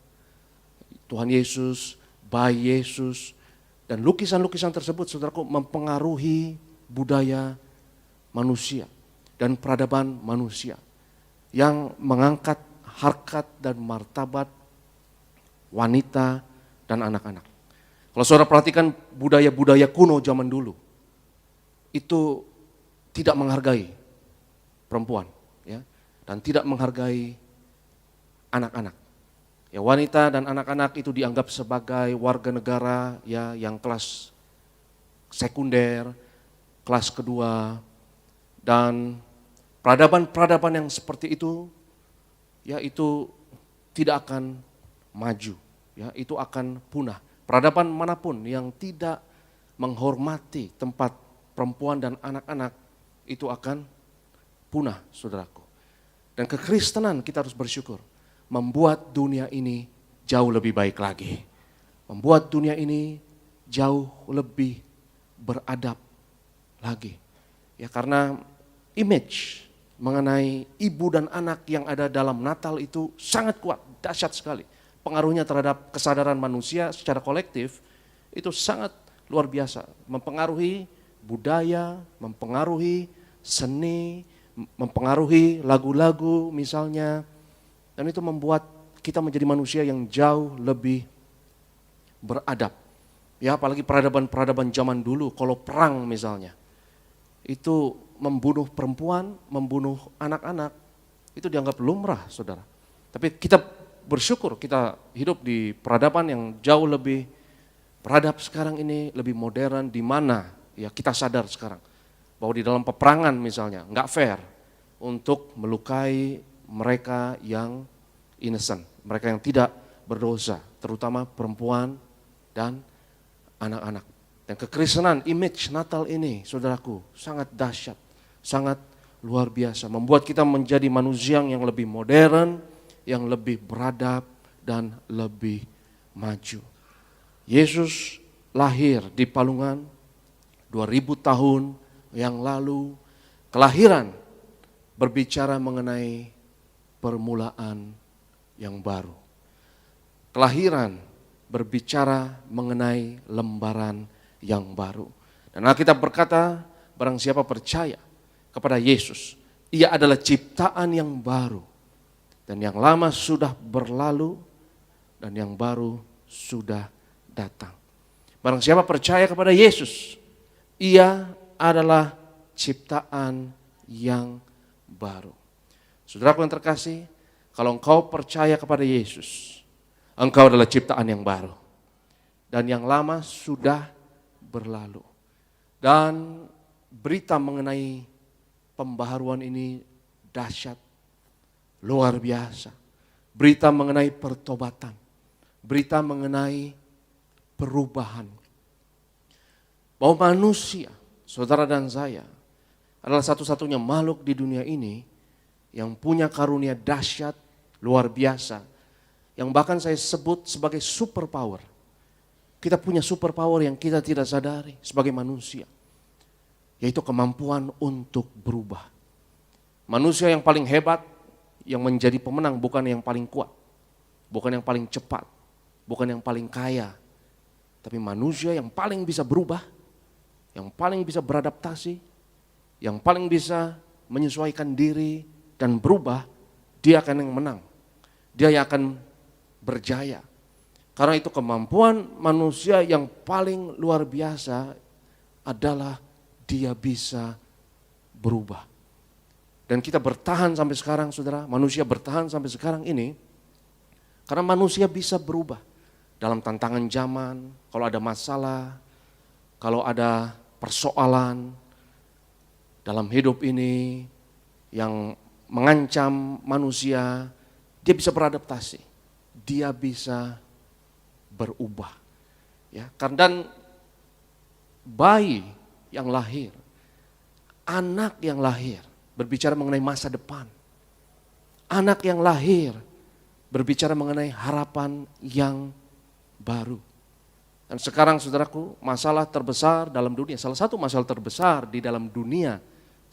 Tuhan Yesus, bayi Yesus. Dan lukisan-lukisan tersebut, saudaraku, mempengaruhi budaya manusia dan peradaban manusia yang mengangkat harkat dan martabat wanita dan anak-anak. Kalau saudara perhatikan budaya-budaya kuno zaman dulu, itu tidak menghargai perempuan, ya, dan tidak menghargai anak-anak. Ya, wanita dan anak-anak itu dianggap sebagai warga negara, ya, yang kelas sekunder, kelas kedua, dan peradaban-peradaban yang seperti itu, ya, itu tidak akan maju, ya, itu akan punah. Peradaban manapun yang tidak menghormati tempat perempuan dan anak-anak itu akan punah, saudaraku. Dan kekristenan, kita harus bersyukur, membuat dunia ini jauh lebih baik lagi. Membuat dunia ini jauh lebih beradab lagi. Ya, karena image mengenai ibu dan anak yang ada dalam Natal itu sangat kuat, dahsyat sekali. Pengaruhnya terhadap kesadaran manusia secara kolektif itu sangat luar biasa. Mempengaruhi budaya, mempengaruhi seni, mempengaruhi lagu-lagu misalnya. Dan itu membuat kita menjadi manusia yang jauh lebih beradab. Ya, apalagi peradaban-peradaban zaman dulu, kalau perang misalnya, itu membunuh perempuan, membunuh anak-anak, itu dianggap lumrah, saudara. Tapi kita bersyukur kita hidup di peradaban yang jauh lebih beradab sekarang ini, lebih modern, di mana ya kita sadar sekarang bahwa di dalam peperangan misalnya nggak fair untuk melukai mereka yang innocent, mereka yang tidak berdosa, terutama perempuan dan anak-anak. Dan kekristenan, image Natal ini, saudaraku, sangat dahsyat, sangat luar biasa, membuat kita menjadi manusia yang lebih modern, yang lebih beradab dan lebih maju. Yesus lahir di Palungan 2000 tahun yang lalu. Kelahiran berbicara mengenai permulaan yang baru. Kelahiran berbicara mengenai lembaran yang baru. Dan Alkitab berkata, barang siapa percaya kepada Yesus, ia adalah ciptaan yang baru. Dan yang lama sudah berlalu dan yang baru sudah datang. Barang siapa percaya kepada Yesus, ia adalah ciptaan yang baru. Saudaraku yang terkasih, kalau engkau percaya kepada Yesus, engkau adalah ciptaan yang baru. Dan yang lama sudah berlalu. Dan berita mengenai pembaharuan ini dahsyat, luar biasa. Berita mengenai pertobatan, berita mengenai perubahan. Bahwa manusia, saudara dan saya, adalah satu-satunya makhluk di dunia ini yang punya karunia dahsyat, luar biasa, yang bahkan saya sebut sebagai superpower. Kita punya superpower yang kita tidak sadari sebagai manusia, yaitu kemampuan untuk berubah. Manusia yang paling hebat, yang menjadi pemenang bukan yang paling kuat, bukan yang paling cepat, bukan yang paling kaya, tapi manusia yang paling bisa berubah, yang paling bisa beradaptasi, yang paling bisa menyesuaikan diri dan berubah, dia akan yang menang. Dia yang akan berjaya. Karena itu kemampuan manusia yang paling luar biasa adalah dia bisa berubah. Dan kita bertahan sampai sekarang, saudara, manusia bertahan sampai sekarang ini karena manusia bisa berubah dalam tantangan zaman. Kalau ada masalah, kalau ada persoalan dalam hidup ini yang mengancam manusia, dia bisa beradaptasi, dia bisa berubah. Ya, dan bayi yang lahir, anak yang lahir berbicara mengenai masa depan. Anak yang lahir berbicara mengenai harapan yang baru. Dan sekarang saudaraku, masalah terbesar dalam dunia, salah satu masalah terbesar di dalam dunia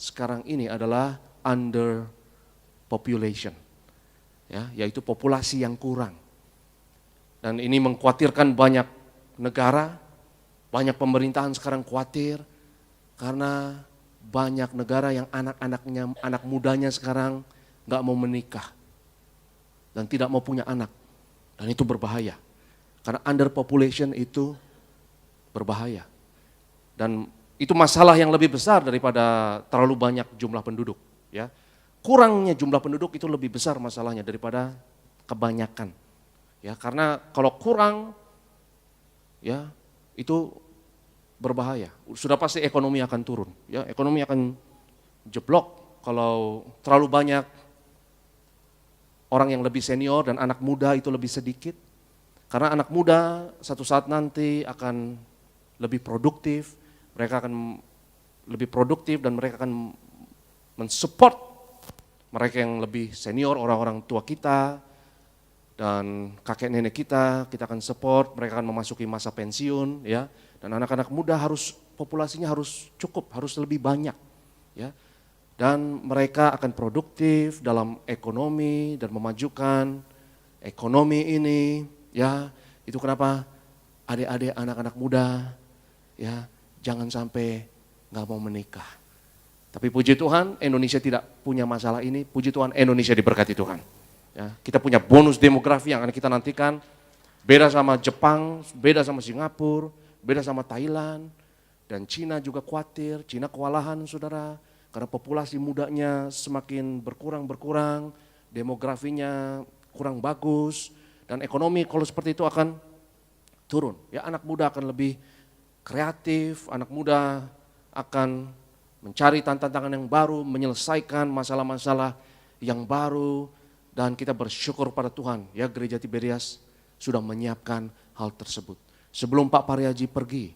sekarang ini adalah underpopulation. Ya, yaitu populasi yang kurang. Dan ini mengkhawatirkan banyak negara, banyak pemerintahan sekarang khawatir karena banyak negara yang anak-anaknya, anak mudanya sekarang gak mau menikah dan tidak mau punya anak. Dan itu berbahaya. Karena underpopulation itu berbahaya. Dan itu masalah yang lebih besar daripada terlalu banyak jumlah penduduk. Ya, kurangnya jumlah penduduk itu lebih besar masalahnya daripada kebanyakan. Ya, karena kalau kurang, ya itu berbahaya. Sudah pasti ekonomi akan turun. Ya, ekonomi akan jeblok kalau terlalu banyak orang yang lebih senior dan anak muda itu lebih sedikit. Karena anak muda satu saat nanti akan lebih produktif, mereka akan lebih produktif dan mereka akan mensupport mereka yang lebih senior, orang-orang tua kita dan kakek nenek kita akan support, mereka akan memasuki masa pensiun, ya. Dan anak-anak muda populasinya harus cukup, harus lebih banyak, ya. Dan mereka akan produktif dalam ekonomi dan memajukan ekonomi ini, ya. Itu kenapa adik-adik anak-anak muda, ya, jangan sampai nggak mau menikah. Tapi puji Tuhan Indonesia tidak punya masalah ini, puji Tuhan Indonesia diberkati Tuhan. Ya, kita punya bonus demografi yang akan kita nantikan, beda sama Jepang, beda sama Singapura, beda sama Thailand, dan Cina juga khawatir, Cina kewalahan saudara, karena populasi mudanya semakin berkurang, demografinya kurang bagus, dan ekonomi kalau seperti itu akan turun. Ya, anak muda akan lebih kreatif, anak muda akan mencari tantangan yang baru, menyelesaikan masalah-masalah yang baru, dan kita bersyukur pada Tuhan, ya Gereja Tiberias sudah menyiapkan hal tersebut. Sebelum Pak Pariaji pergi,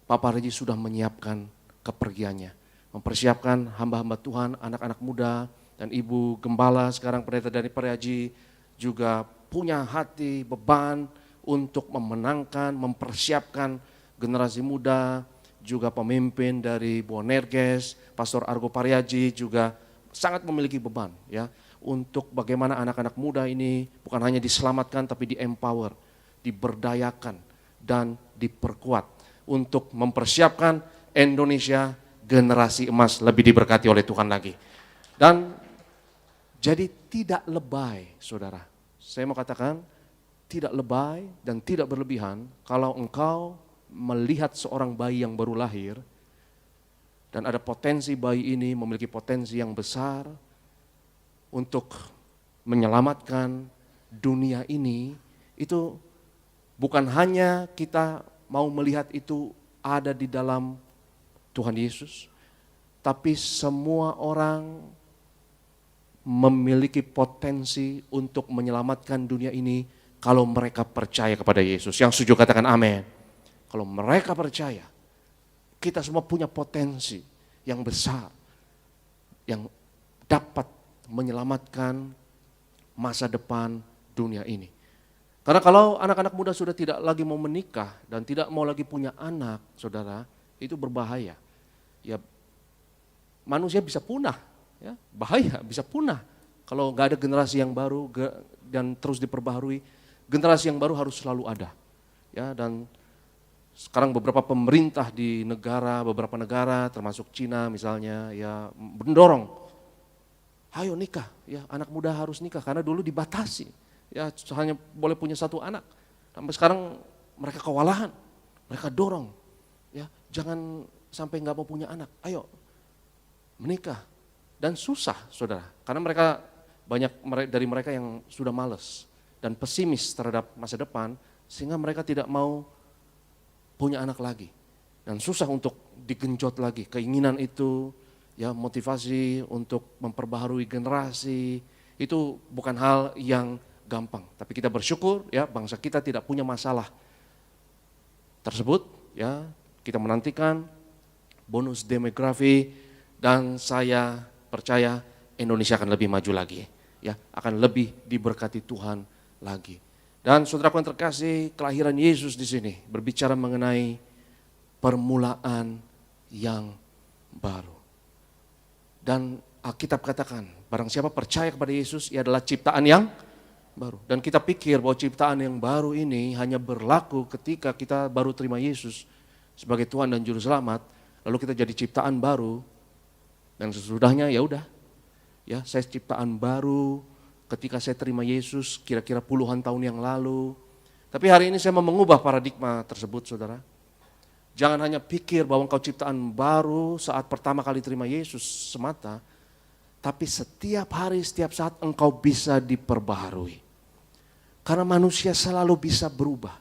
Pak Pariaji sudah menyiapkan kepergiannya, mempersiapkan hamba-hamba Tuhan, anak-anak muda, dan Ibu Gembala sekarang pendeta dari Pariaji juga punya hati, beban untuk memenangkan, mempersiapkan generasi muda, juga pemimpin dari Boanerges, Pastor Argo Pariaji juga sangat memiliki beban, ya, untuk bagaimana anak-anak muda ini bukan hanya diselamatkan tapi di-empower, diberdayakan, dan diperkuat untuk mempersiapkan Indonesia generasi emas lebih diberkati oleh Tuhan lagi. Dan jadi tidak lebay, saudara. Saya mau katakan tidak lebay dan tidak berlebihan kalau engkau melihat seorang bayi yang baru lahir dan ada potensi bayi ini memiliki potensi yang besar untuk menyelamatkan dunia ini. Itu bukan hanya kita mau melihat itu ada di dalam Tuhan Yesus, tapi semua orang memiliki potensi untuk menyelamatkan dunia ini kalau mereka percaya kepada Yesus. Yang setuju katakan amin. Kalau mereka percaya, kita semua punya potensi yang besar yang dapat menyelamatkan masa depan dunia ini. Karena kalau anak-anak muda sudah tidak lagi mau menikah dan tidak mau lagi punya anak, saudara, itu berbahaya. Ya, manusia bisa punah, ya, bahaya, bisa punah. Kalau nggak ada generasi yang baru dan terus diperbaharui, generasi yang baru harus selalu ada. Ya, dan sekarang beberapa pemerintah di beberapa negara termasuk Cina misalnya, ya mendorong, ayo nikah, ya anak muda harus nikah karena dulu dibatasi, ya hanya boleh punya satu anak. Sampai sekarang mereka kewalahan, mereka dorong, ya jangan sampai nggak mau punya anak, ayo menikah. Dan susah, saudara, karena banyak dari mereka yang sudah malas dan pesimis terhadap masa depan, sehingga mereka tidak mau punya anak lagi. Dan susah untuk digenjot lagi, keinginan itu, ya motivasi untuk memperbaharui generasi, itu bukan hal yang gampang. Tapi kita bersyukur, ya bangsa kita tidak punya masalah tersebut, ya kita menantikan bonus demografi, dan saya percaya Indonesia akan lebih maju lagi, ya akan lebih diberkati Tuhan lagi. Dan saudaraku yang terkasih, kelahiran Yesus di sini berbicara mengenai permulaan yang baru. Dan Alkitab katakan, barang siapa percaya kepada Yesus, ia adalah ciptaan yang baru. Dan kita pikir bahwa ciptaan yang baru ini hanya berlaku ketika kita baru terima Yesus sebagai Tuhan dan Juru Selamat, lalu kita jadi ciptaan baru, dan sesudahnya ya udah, ya saya ciptaan baru ketika saya terima Yesus kira-kira puluhan tahun yang lalu. Tapi hari ini saya mau mengubah paradigma tersebut, saudara. Jangan hanya pikir bahwa engkau ciptaan baru saat pertama kali terima Yesus semata, tapi setiap hari, setiap saat engkau bisa diperbaharui. Karena manusia selalu bisa berubah.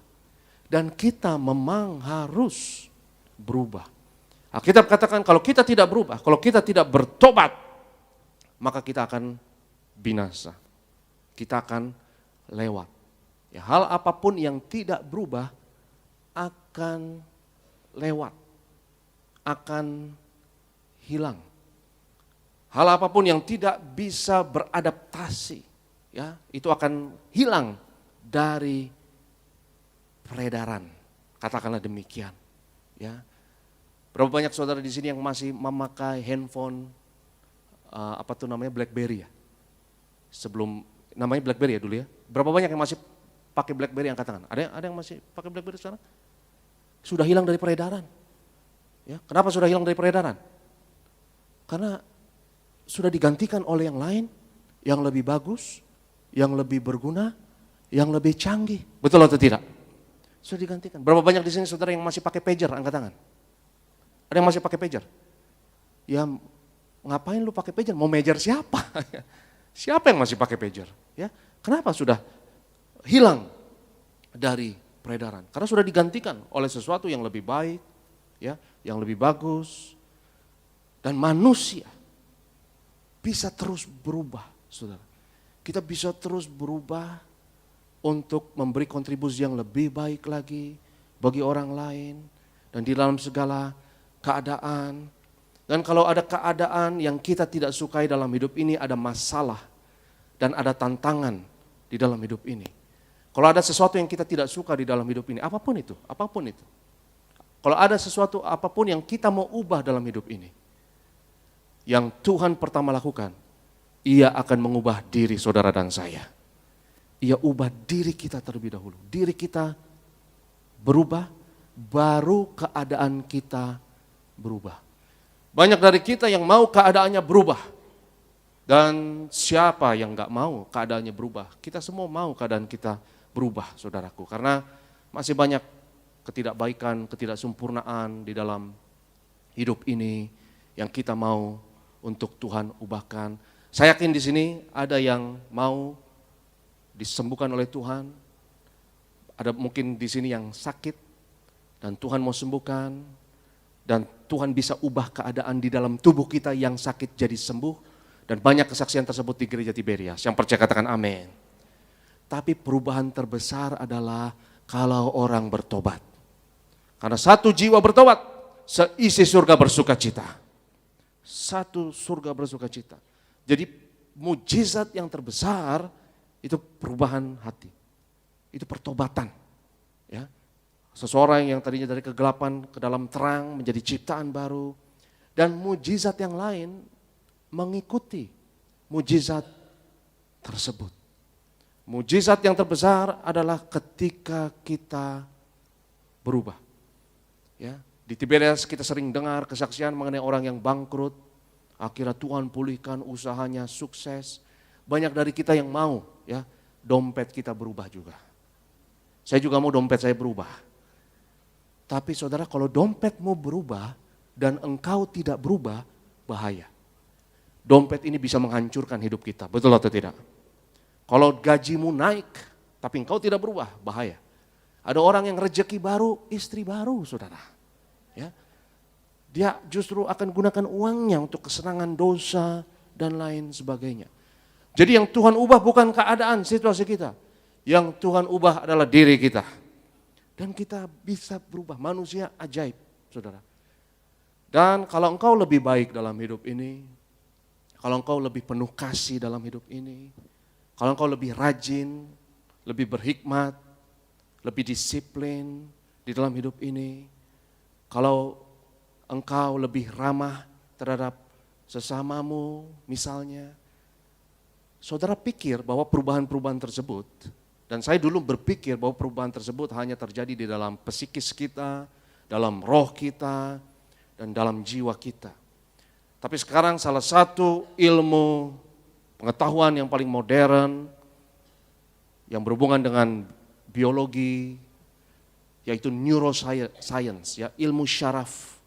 Dan kita memang harus berubah. Alkitab katakan kalau kita tidak berubah, kalau kita tidak bertobat, maka kita akan binasa. Kita akan lewat. Ya, hal apapun yang tidak berubah akan lewat, akan hilang. Hal apapun yang tidak bisa beradaptasi, ya itu akan hilang dari peredaran. Katakanlah demikian. Ya, berapa banyak saudara di sini yang masih memakai handphone BlackBerry ya? Sebelum namanya BlackBerry ya dulu ya. Berapa banyak yang masih pakai BlackBerry, angkat tangan? Ada yang masih pakai BlackBerry sekarang? Sudah hilang dari peredaran. Ya, kenapa sudah hilang dari peredaran? Karena sudah digantikan oleh yang lain, yang lebih bagus, yang lebih berguna, yang lebih canggih. Betul atau tidak? Sudah digantikan. Berapa banyak di sini saudara yang masih pakai pager? Angkat tangan. Ada yang masih pakai pager? Ya ngapain lu pakai pager? Mau pager siapa? Siapa yang masih pakai pager? Ya, kenapa sudah hilang dari peredaran? Karena sudah digantikan oleh sesuatu yang lebih baik, ya, yang lebih bagus. Dan manusia bisa terus berubah, saudara. Kita bisa terus berubah untuk memberi kontribusi yang lebih baik lagi bagi orang lain dan di dalam segala keadaan. Dan kalau ada keadaan yang kita tidak sukai dalam hidup ini, ada masalah dan ada tantangan di dalam hidup ini. Kalau ada sesuatu yang kita tidak suka di dalam hidup ini, apapun itu. Kalau ada sesuatu apapun yang kita mau ubah dalam hidup ini, yang Tuhan pertama lakukan, Ia akan mengubah diri saudara dan saya. Ia ubah diri kita terlebih dahulu. Diri kita berubah, baru keadaan kita berubah. Banyak dari kita yang mau keadaannya berubah. Dan siapa yang gak mau keadaannya berubah? Kita semua mau keadaan kita berubah, saudaraku. Karena masih banyak ketidakbaikan, ketidaksempurnaan di dalam hidup ini yang kita mau untuk Tuhan ubahkan. Saya yakin di sini ada yang mau disembuhkan oleh Tuhan. Ada mungkin di sini yang sakit dan Tuhan mau sembuhkan. Dan Tuhan bisa ubah keadaan di dalam tubuh kita yang sakit jadi sembuh. Dan banyak kesaksian tersebut di gereja Tiberias. Yang percaya katakan amin. Tapi perubahan terbesar adalah kalau orang bertobat. Karena satu jiwa bertobat, seisi surga bersuka cita. satu surga bersuka cita. Jadi mujizat yang terbesar itu perubahan hati. Itu pertobatan. Ya. Seseorang yang tadinya dari kegelapan ke dalam terang menjadi ciptaan baru. Dan mujizat yang lain mengikuti mujizat tersebut. Mujizat yang terbesar adalah ketika kita berubah. Ya, di Tiberias kita sering dengar kesaksian mengenai orang yang bangkrut, akhirnya Tuhan pulihkan usahanya, sukses. Banyak dari kita yang mau, ya, dompet kita berubah juga. Saya juga mau dompet saya berubah. Tapi saudara, kalau dompetmu berubah dan engkau tidak berubah, bahaya. Dompet ini bisa menghancurkan hidup kita, betul atau tidak? Kalau gajimu naik, tapi engkau tidak berubah, bahaya. Ada orang yang rezeki baru, istri baru, saudara. Ya, dia justru akan gunakan uangnya untuk kesenangan dosa dan lain sebagainya. Jadi yang Tuhan ubah bukan keadaan, situasi kita. Yang Tuhan ubah adalah diri kita. Dan kita bisa berubah, manusia ajaib, saudara. Dan kalau engkau lebih baik dalam hidup ini, kalau engkau lebih penuh kasih dalam hidup ini, kalau engkau lebih rajin, lebih berhikmat, lebih disiplin di dalam hidup ini, kalau engkau lebih ramah terhadap sesamamu misalnya, saudara pikir bahwa perubahan-perubahan tersebut, dan saya dulu berpikir bahwa perubahan tersebut hanya terjadi di dalam psikis kita, dalam roh kita, dan dalam jiwa kita. Tapi sekarang salah satu ilmu pengetahuan yang paling modern, yang berhubungan dengan biologi, yaitu neuroscience, ya, ilmu syaraf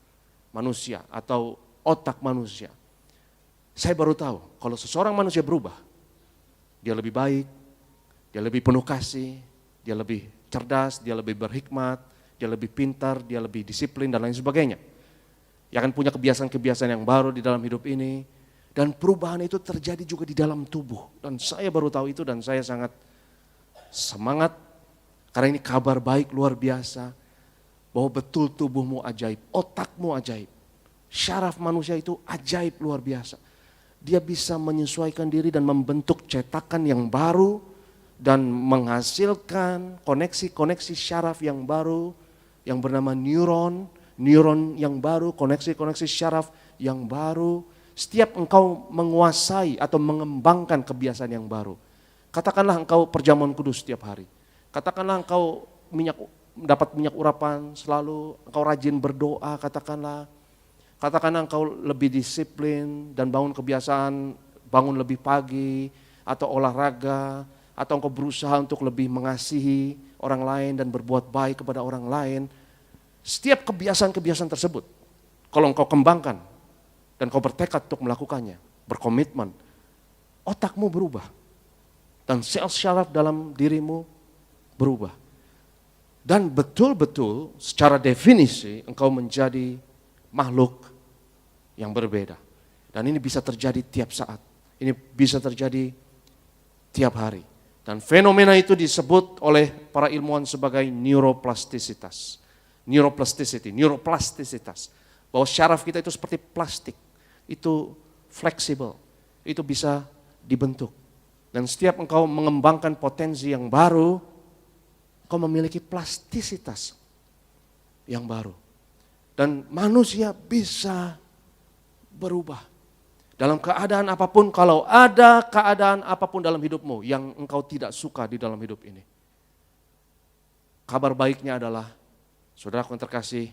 manusia atau otak manusia. Saya baru tahu kalau seseorang manusia berubah, dia lebih baik, dia lebih penuh kasih, dia lebih cerdas, dia lebih berhikmat, dia lebih pintar, dia lebih disiplin dan lain sebagainya. Dia akan punya kebiasaan-kebiasaan yang baru di dalam hidup ini. Dan perubahan itu terjadi juga di dalam tubuh. Dan saya baru tahu itu dan saya sangat semangat. Karena ini kabar baik luar biasa. Bahwa betul tubuhmu ajaib, otakmu ajaib. Syaraf manusia itu ajaib luar biasa. Dia bisa menyesuaikan diri dan membentuk cetakan yang baru. Dan menghasilkan koneksi-koneksi syaraf yang baru. Yang bernama neuron yang baru, koneksi-koneksi syaraf yang baru. Setiap engkau menguasai atau mengembangkan kebiasaan yang baru. Katakanlah engkau perjamuan kudus setiap hari. Katakanlah engkau dapat minyak urapan selalu, engkau rajin berdoa, katakanlah engkau lebih disiplin dan bangun kebiasaan, bangun lebih pagi, atau olahraga, atau engkau berusaha untuk lebih mengasihi orang lain dan berbuat baik kepada orang lain. Setiap kebiasaan-kebiasaan tersebut, kalau engkau kembangkan dan kau bertekad untuk melakukannya, berkomitmen, otakmu berubah. Dan sel syaraf dalam dirimu berubah. Dan betul-betul secara definisi engkau menjadi makhluk yang berbeda. Dan ini bisa terjadi tiap saat. Ini bisa terjadi tiap hari. Dan fenomena itu disebut oleh para ilmuwan sebagai neuroplastisitas. Neuroplastisitas. Bahwa syaraf kita itu seperti plastik. Itu fleksibel. Itu bisa dibentuk. Dan setiap engkau mengembangkan potensi yang baru, engkau memiliki plastisitas yang baru. Dan manusia bisa berubah. Dalam keadaan apapun, kalau ada keadaan apapun dalam hidupmu yang engkau tidak suka di dalam hidup ini. Kabar baiknya adalah, saudaraku yang terkasih,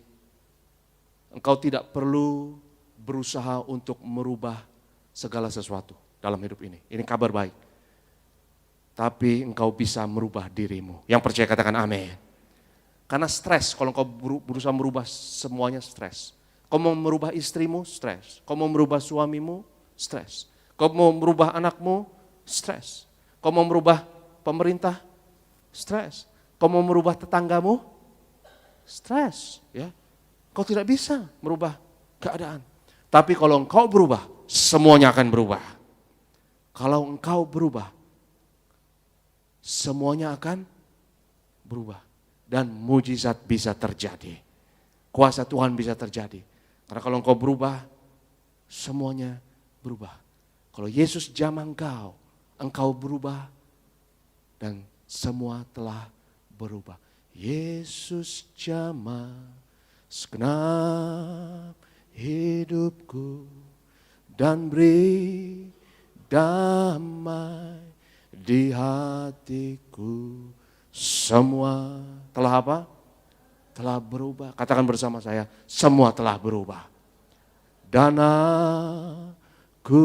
engkau tidak perlu berusaha untuk merubah segala sesuatu dalam hidup ini. Ini kabar baik. Tapi engkau bisa merubah dirimu. Yang percaya katakan amin. Karena stres, kalau engkau berusaha merubah semuanya stres. Kau mau merubah istrimu, stres. Kau mau merubah suamimu, stres. Kau mau merubah anakmu, stres. Kau mau merubah pemerintah, stres. Kau mau merubah tetanggamu, stres. Ya, kau tidak bisa merubah keadaan. Tapi kalau engkau berubah, semuanya akan berubah. Kalau engkau berubah, semuanya akan berubah. Dan mujizat bisa terjadi. Kuasa Tuhan bisa terjadi. Karena kalau engkau berubah, semuanya berubah. Kalau Yesus jamah engkau berubah dan semua telah berubah. Yesus jamah segenap hidupku dan beri damai di hatiku. Semua telah apa? Telah berubah. Katakan bersama saya, semua telah berubah. Dan aku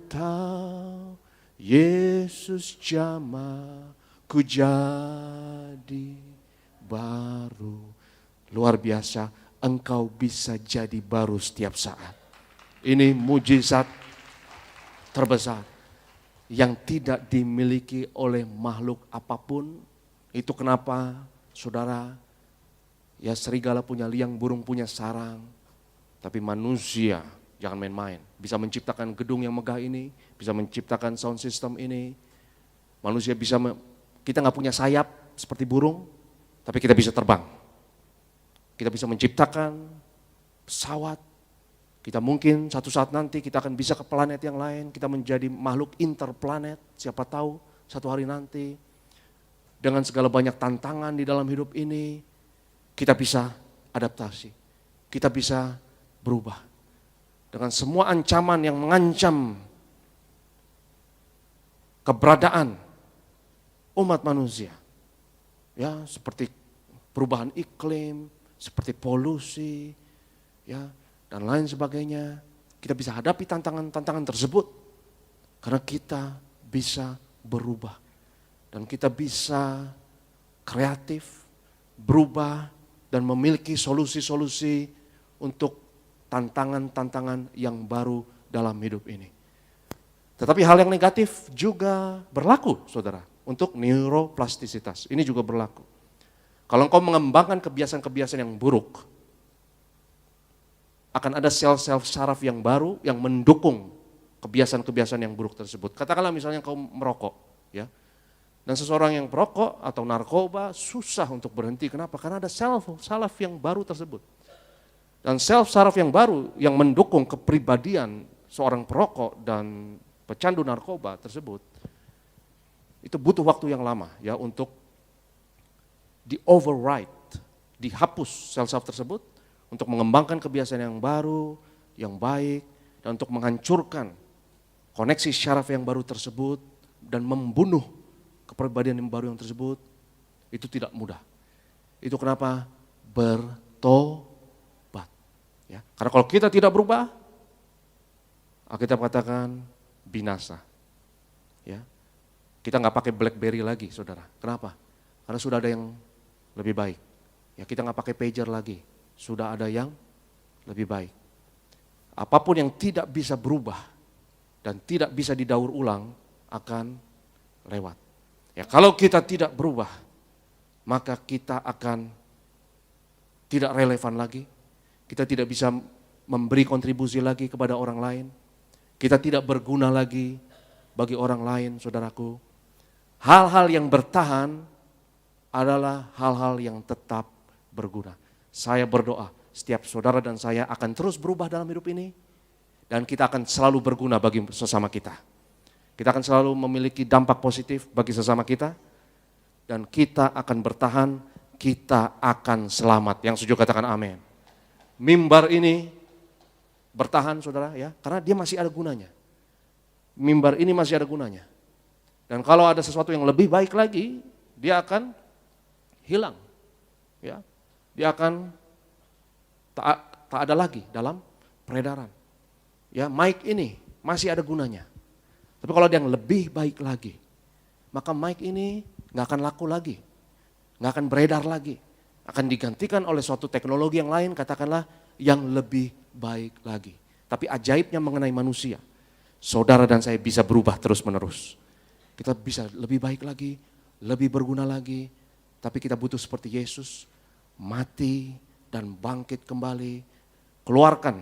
tahu Yesus jamah ku jadi baru. Luar biasa, engkau bisa jadi baru setiap saat. Ini mujizat terbesar yang tidak dimiliki oleh makhluk apapun. Itu kenapa saudara, ya serigala punya liang, burung punya sarang. Tapi manusia jangan main-main. Bisa menciptakan gedung yang megah ini, bisa menciptakan sound system ini. Manusia bisa, kita nggak punya sayap seperti burung, tapi kita bisa terbang. Kita bisa menciptakan pesawat. Kita mungkin satu saat nanti kita akan bisa ke planet yang lain, kita menjadi makhluk interplanet, siapa tahu satu hari nanti. Dengan segala banyak tantangan di dalam hidup ini, kita bisa adaptasi, kita bisa berubah. Dengan semua ancaman yang mengancam keberadaan umat manusia, ya seperti perubahan iklim, seperti polusi, ya dan lain sebagainya, kita bisa hadapi tantangan-tantangan tersebut karena kita bisa berubah dan kita bisa kreatif, berubah dan memiliki solusi-solusi untuk tantangan-tantangan yang baru dalam hidup ini. Tetapi hal yang negatif juga berlaku, saudara, untuk neuroplastisitas. Ini juga berlaku. Kalau engkau mengembangkan kebiasaan-kebiasaan yang buruk, akan ada sel-sel saraf yang baru yang mendukung kebiasaan-kebiasaan yang buruk tersebut. Katakanlah misalnya engkau merokok, ya. Dan seseorang yang perokok atau narkoba susah untuk berhenti. Kenapa? Karena ada saraf yang baru tersebut. Dan saraf yang baru yang mendukung kepribadian seorang perokok dan pecandu narkoba tersebut, itu butuh waktu yang lama ya untuk di-override, dihapus sel-saraf tersebut untuk mengembangkan kebiasaan yang baru, yang baik, dan untuk menghancurkan koneksi syaraf yang baru tersebut dan membunuh kepribadian yang baru yang tersebut, itu tidak mudah. Itu kenapa bertobat. Ya. Karena kalau kita tidak berubah, Alkitab katakan binasa. Ya. Kita nggak pakai BlackBerry lagi, saudara. Kenapa? Karena sudah ada yang lebih baik. Ya, kita nggak pakai pager lagi, sudah ada yang lebih baik. Apapun yang tidak bisa berubah dan tidak bisa didaur ulang akan lewat. Ya, kalau kita tidak berubah, maka kita akan tidak relevan lagi. Kita tidak bisa memberi kontribusi lagi kepada orang lain. Kita tidak berguna lagi bagi orang lain, saudaraku. Hal-hal yang bertahan adalah hal-hal yang tetap berguna. Saya berdoa, setiap saudara dan saya akan terus berubah dalam hidup ini. Dan kita akan selalu berguna bagi sesama kita. Kita akan selalu memiliki dampak positif bagi sesama kita. Dan kita akan bertahan, kita akan selamat. Yang setuju katakan amin. Mimbar ini bertahan saudara ya, karena dia masih ada gunanya. Mimbar ini masih ada gunanya. Dan kalau ada sesuatu yang lebih baik lagi, dia akan hilang. Ya. Dia akan tak ada lagi dalam peredaran. Ya, mic ini masih ada gunanya. Tapi kalau ada yang lebih baik lagi, maka mic ini nggak akan laku lagi, nggak akan beredar lagi, akan digantikan oleh suatu teknologi yang lain, katakanlah yang lebih baik lagi. Tapi ajaibnya mengenai manusia, saudara dan saya bisa berubah terus-menerus. Kita bisa lebih baik lagi, lebih berguna lagi, tapi kita butuh seperti Yesus, mati dan bangkit kembali. Keluarkan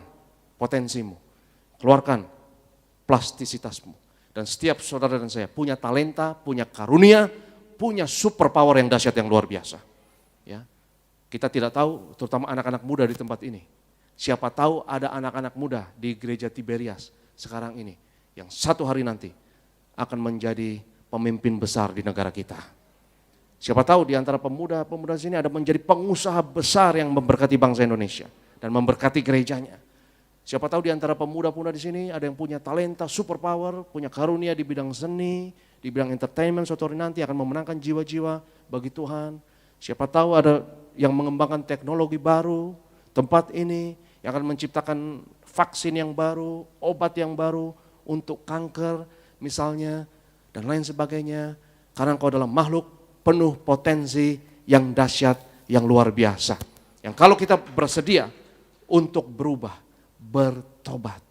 potensimu, keluarkan plastisitasmu. Dan setiap saudara dan saya punya talenta, punya karunia, punya super power yang dahsyat yang luar biasa. Ya. Kita tidak tahu, terutama anak-anak muda di tempat ini. Siapa tahu ada anak-anak muda di gereja Tiberias sekarang ini yang satu hari nanti akan menjadi pemimpin besar di negara kita. Siapa tahu di antara pemuda-pemuda sini ada menjadi pengusaha besar yang memberkati bangsa Indonesia dan memberkati gerejanya. Siapa tahu di antara pemuda-pemuda di sini ada yang punya talenta, super power, punya karunia di bidang seni, di bidang entertainment, suatu hari nanti akan memenangkan jiwa-jiwa bagi Tuhan. Siapa tahu ada yang mengembangkan teknologi baru, tempat ini yang akan menciptakan vaksin yang baru, obat yang baru untuk kanker misalnya, dan lain sebagainya. Karena engkau adalah makhluk penuh potensi yang dahsyat, yang luar biasa. Yang kalau kita bersedia untuk berubah, bertobat,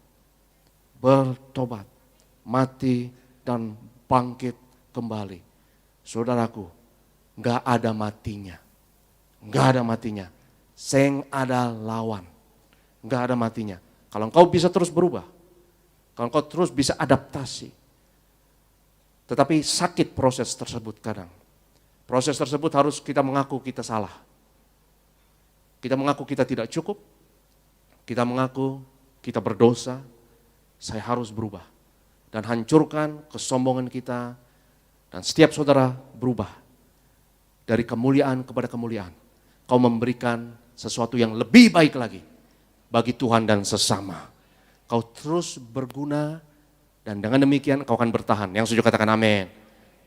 mati dan bangkit kembali. Saudaraku, gak ada matinya. Gak ada matinya. Seng ada lawan. Gak ada matinya. Kalau engkau bisa terus berubah, kalau engkau terus bisa adaptasi. Tetapi sakit proses tersebut kadang. Proses tersebut harus kita mengaku kita salah. Kita mengaku kita tidak cukup. Kita mengaku kita berdosa. Saya harus berubah. Dan hancurkan kesombongan kita. Dan setiap saudara berubah. Dari kemuliaan kepada kemuliaan. Kau memberikan sesuatu yang lebih baik lagi bagi Tuhan dan sesama. Kau terus berguna dan dengan demikian kau akan bertahan. Yang setuju katakan amin.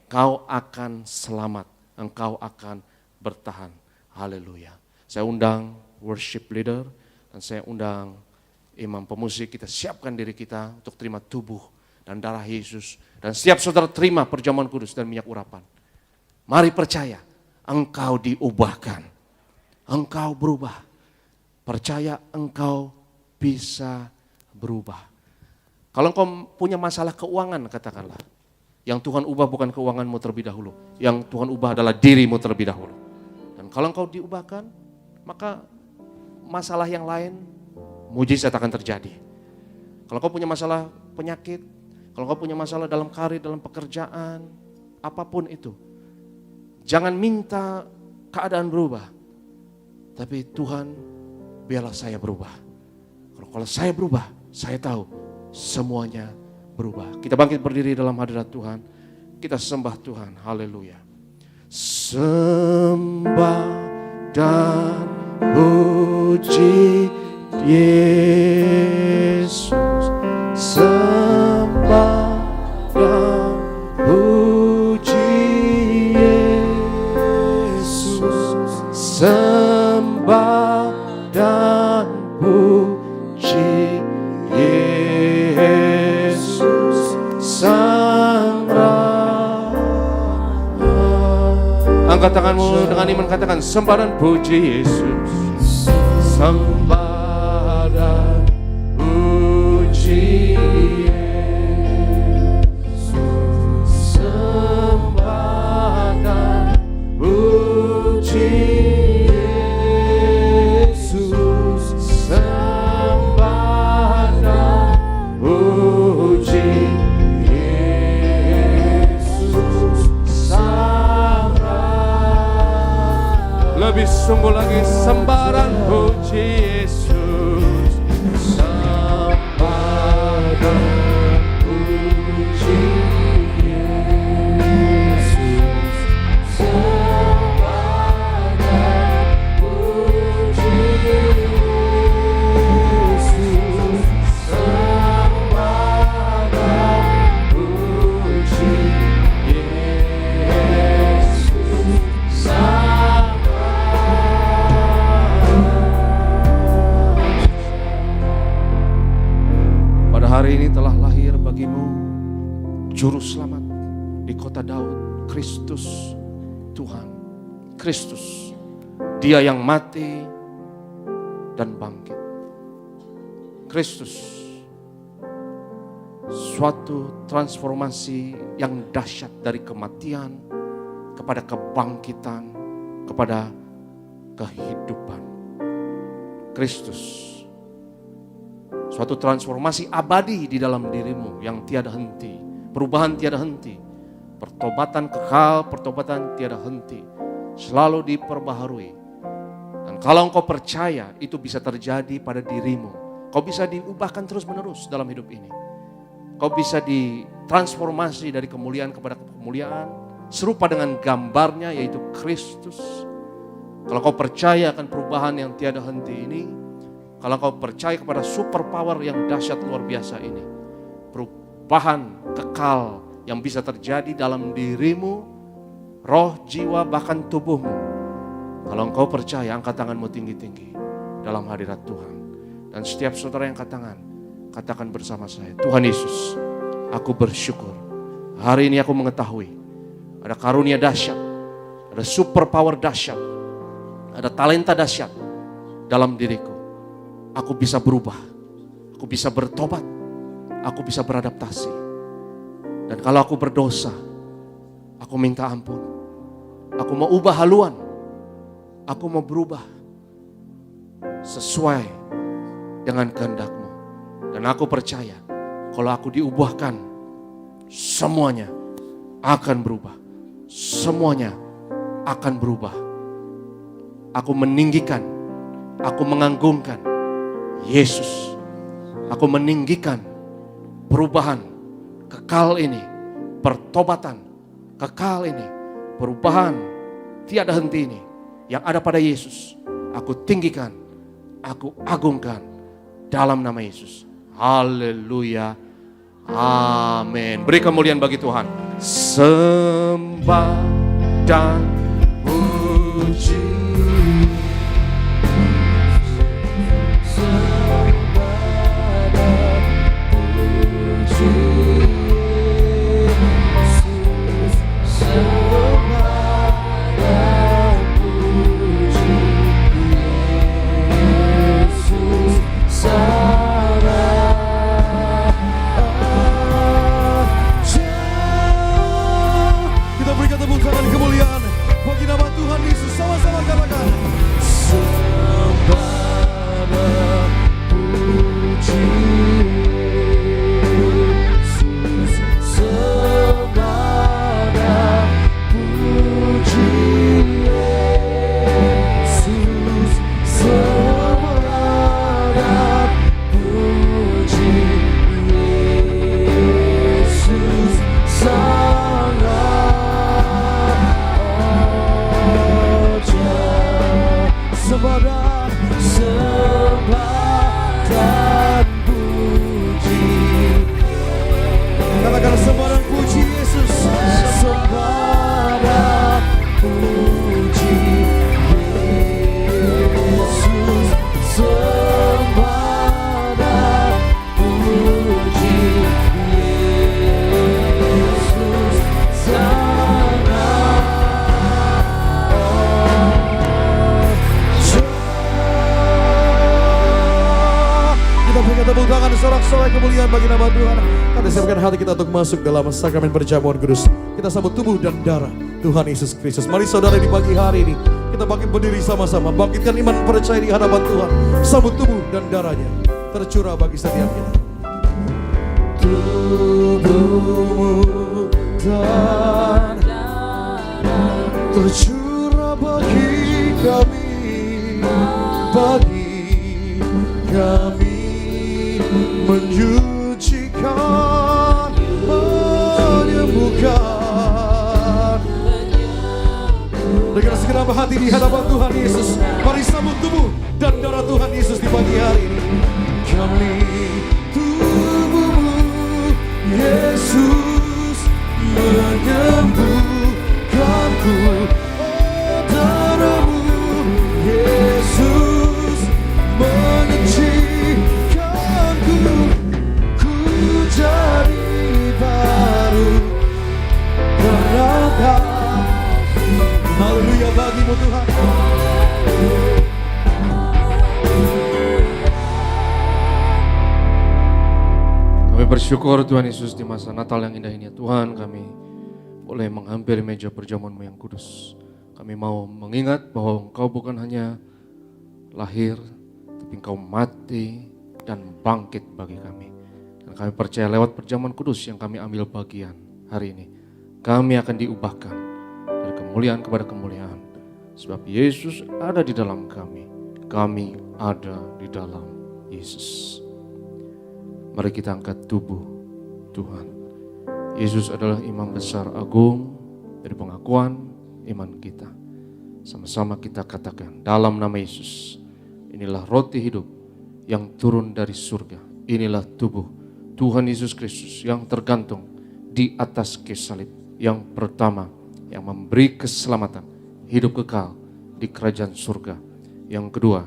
Kau akan selamat, engkau akan bertahan. Haleluya. Saya undang worship leader dan saya undang imam pemusik, kita siapkan diri kita untuk terima tubuh dan darah Yesus. Dan setiap saudara terima perjamuan kudus dan minyak urapan. Mari percaya, engkau diubahkan. Engkau berubah. Percaya engkau bisa berubah. Kalau engkau punya masalah keuangan katakanlah. Yang Tuhan ubah bukan keuanganmu terlebih dahulu. Yang Tuhan ubah adalah dirimu terlebih dahulu. Dan kalau engkau diubahkan, maka masalah yang lain mujizat akan terjadi. Kalau engkau punya masalah penyakit, kalau engkau punya masalah dalam karir, dalam pekerjaan, apapun itu. Jangan minta keadaan berubah. Tapi Tuhan, biarlah saya berubah. Kalau saya berubah, saya tahu semuanya berubah. Kita bangkit berdiri dalam hadirat Tuhan. Kita sembah Tuhan. Haleluya. Sembah dan puji Yesus. Sembah dan puji Yesus. Sembah dan puji Yesus Sang Raja. Angkat tanganmu dengan iman, katakan sembah dan puji Yesus. Sembah dan puji Yesus. Sembah dan puji lebih sungguh lagi sembah dan puji Yesus. Sembah dan puji Yesus. Sembah dan puji Yesus. Sembah dan puji Yesus. Hari ini telah lahir bagimu Juru Selamat di kota Daud, Kristus Tuhan. Kristus, Dia yang mati dan bangkit. Kristus, suatu transformasi yang dahsyat dari kematian kepada kebangkitan, kepada kehidupan. Kristus, suatu transformasi abadi di dalam dirimu yang tiada henti. Perubahan tiada henti. Pertobatan kekal, pertobatan tiada henti. Selalu diperbaharui. Dan kalau engkau percaya itu bisa terjadi pada dirimu. Kau bisa diubahkan terus menerus dalam hidup ini. Kau bisa ditransformasi dari kemuliaan kepada kemuliaan. Serupa dengan gambarnya yaitu Kristus. Kalau kau percaya akan perubahan yang tiada henti ini. Kalau kau percaya kepada super power yang dahsyat luar biasa ini. Perubahan kekal yang bisa terjadi dalam dirimu. Roh, jiwa, bahkan tubuhmu. Kalau engkau percaya, angkat tanganmu tinggi-tinggi dalam hadirat Tuhan. Dan setiap saudara yang angkat tangan, katakan bersama saya, Tuhan Yesus, aku bersyukur. Hari ini aku mengetahui ada karunia dahsyat, ada super power dahsyat, ada talenta dahsyat dalam diriku. Aku bisa berubah, aku bisa bertobat, aku bisa beradaptasi. Dan kalau aku berdosa, aku minta ampun. Aku mau ubah haluan, aku mau berubah sesuai dengan kehendak-Mu. Dan aku percaya kalau aku diubahkan, semuanya akan berubah. Semuanya akan berubah. Aku meninggikan, aku menganggungkan Yesus. Aku meninggikan perubahan kekal ini, pertobatan kekal ini, perubahan tiada henti ini yang ada pada Yesus. Aku tinggikan, aku agungkan dalam nama Yesus. Haleluya. Amin. Beri kemuliaan bagi Tuhan. Sembah dan puji. Sorak-sorai kemuliaan bagi nama Tuhan. Kita siapkan hati kita untuk masuk dalam sakramen perjamuan kudus. Kita sambut tubuh dan darah Tuhan Yesus Kristus. Mari saudara di pagi hari ini kita bangkit berdiri sama-sama, bangkitkan iman percaya di hadapan Tuhan. Sambut tubuh dan darahnya tercurah bagi setiap kita. Tubuhmu dan darah tercurah bagi kami, menyucikan, menyembuhkan. Dengan segenap hati di hadapan Tuhan Yesus, mari sambut tubuh dan darah Tuhan Yesus di pagi hari ini. Kami tubuhmu Yesus menyembuhkanku, darahmu Yesus menyucikanku, ku jadi baru karena haleluya bagimu Tuhan. Kami bersyukur Tuhan Yesus di masa Natal yang indah ini ya Tuhan, kami boleh menghampiri meja perjamuan-Mu yang kudus. Kami mau mengingat bahwa Engkau bukan hanya lahir, tapi Engkau mati dan bangkit bagi kami. Dan kami percaya lewat perjamuan kudus yang kami ambil bagian hari ini, kami akan diubahkan dari kemuliaan kepada kemuliaan, Sebab Yesus ada di dalam kami, kami ada di dalam Yesus. Mari kita angkat tubuh Tuhan. Yesus adalah imam besar agung dari pengakuan iman kita. Sama-sama kita katakan dalam nama Yesus, inilah roti hidup yang turun dari surga. Inilah tubuh Tuhan Yesus Kristus yang tergantung di atas kayu salib. Yang pertama, yang memberi keselamatan, hidup kekal di kerajaan surga. Yang kedua,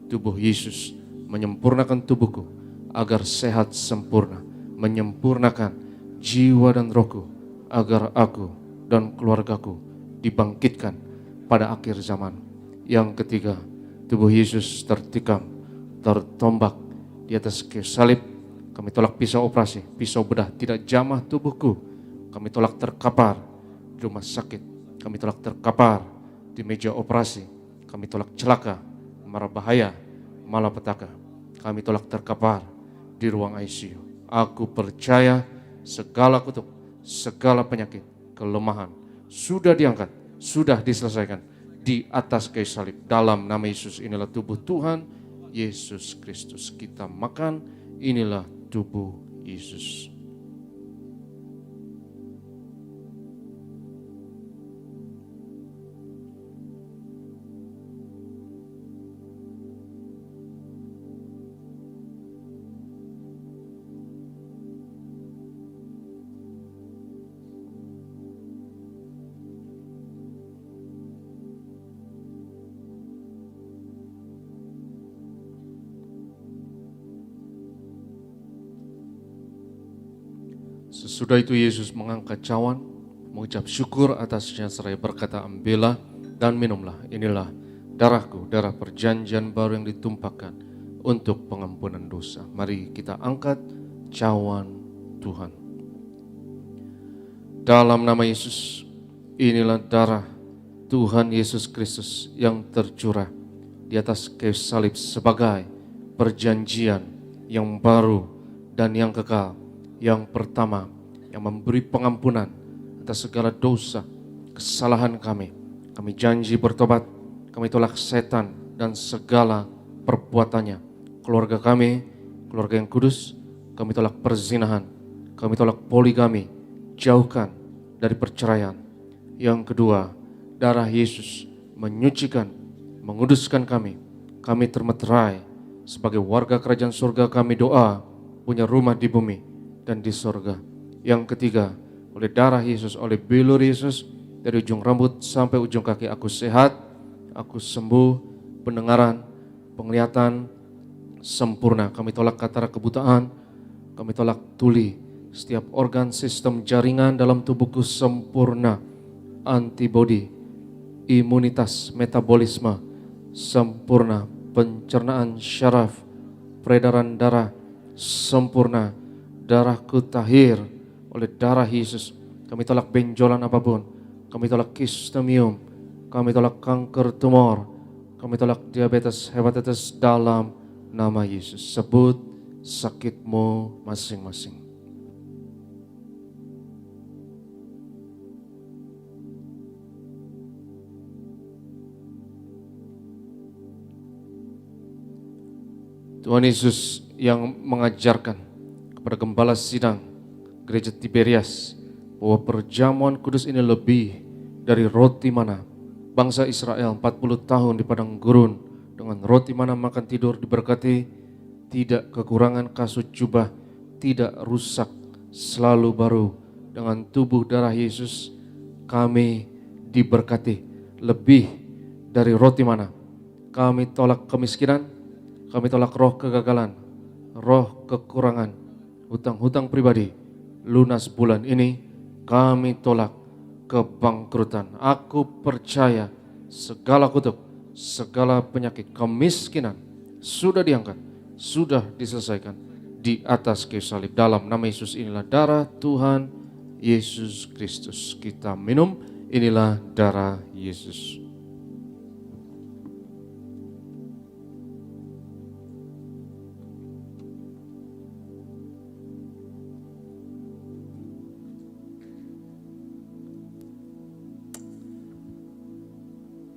tubuh Yesus menyempurnakan tubuhku agar sehat sempurna, menyempurnakan jiwa dan rohku agar aku dan keluargaku dibangkitkan pada akhir zaman. Yang ketiga, tubuh Yesus tertikam, tertombak di atas kayu salib. Kami tolak pisau operasi, pisau bedah tidak jamah tubuhku. Kami tolak terkapar di rumah sakit, kami tolak terkapar di meja operasi, kami tolak celaka, mara bahaya, malapetaka. Kami tolak terkapar di ruang ICU. Aku percaya segala kutuk, segala penyakit, kelemahan sudah diangkat, sudah diselesaikan di atas kayu salib. Dalam nama Yesus, inilah tubuh Tuhan Yesus Kristus. Kita makan, inilah tubuh Yesus. Sesudah itu Yesus mengangkat cawan, mengucap syukur atasnya seraya berkata, ambillah dan minumlah, inilah darahku, darah perjanjian baru yang ditumpahkan untuk pengampunan dosa. Mari kita angkat cawan Tuhan. Dalam nama Yesus, inilah darah Tuhan Yesus Kristus yang tercurah di atas kayu salib sebagai perjanjian yang baru dan yang kekal. Yang pertama, yang memberi pengampunan atas segala dosa, kesalahan kami. Kami janji bertobat, kami tolak setan dan segala perbuatannya. Keluarga kami, keluarga yang kudus, kami tolak perzinahan, kami tolak poligami, jauhkan dari perceraian. Yang kedua, darah Yesus menyucikan, menguduskan kami. Kami termeterai sebagai warga kerajaan surga. Kami doa punya rumah di bumi dan di sorga. Yang ketiga, oleh darah Yesus, oleh bilur Yesus, dari ujung rambut sampai ujung kaki aku sehat, aku sembuh, pendengaran, penglihatan sempurna. Kami tolak katarak, kebutaan, kami tolak tuli, setiap organ sistem jaringan dalam tubuhku sempurna, antibodi, imunitas, metabolisme sempurna, pencernaan syaraf, peredaran darah sempurna. Darahku tahir oleh darah Yesus. Kami tolak benjolan apapun, kami tolak kistemium, kami tolak kanker tumor, kami tolak diabetes, hepatitis dalam nama Yesus. Sebut sakitmu masing-masing. Tuhan Yesus yang mengajarkan kepada gembala sidang gereja Tiberias bahwa perjamuan kudus ini lebih dari roti mana. Bangsa Israel 40 tahun di padang gurun dengan roti mana makan tidur, diberkati, tidak kekurangan kasut jubah, tidak rusak, selalu baru. Dengan tubuh darah Yesus kami diberkati lebih dari roti mana. Kami tolak kemiskinan, kami tolak roh kegagalan, roh kekurangan, hutang-hutang pribadi, lunas bulan ini, kami tolak kebangkrutan. Aku percaya segala kutuk, segala penyakit, kemiskinan sudah diangkat, sudah diselesaikan di atas kayu salib. Dalam nama Yesus, inilah darah Tuhan Yesus Kristus. Kita minum, inilah darah Yesus.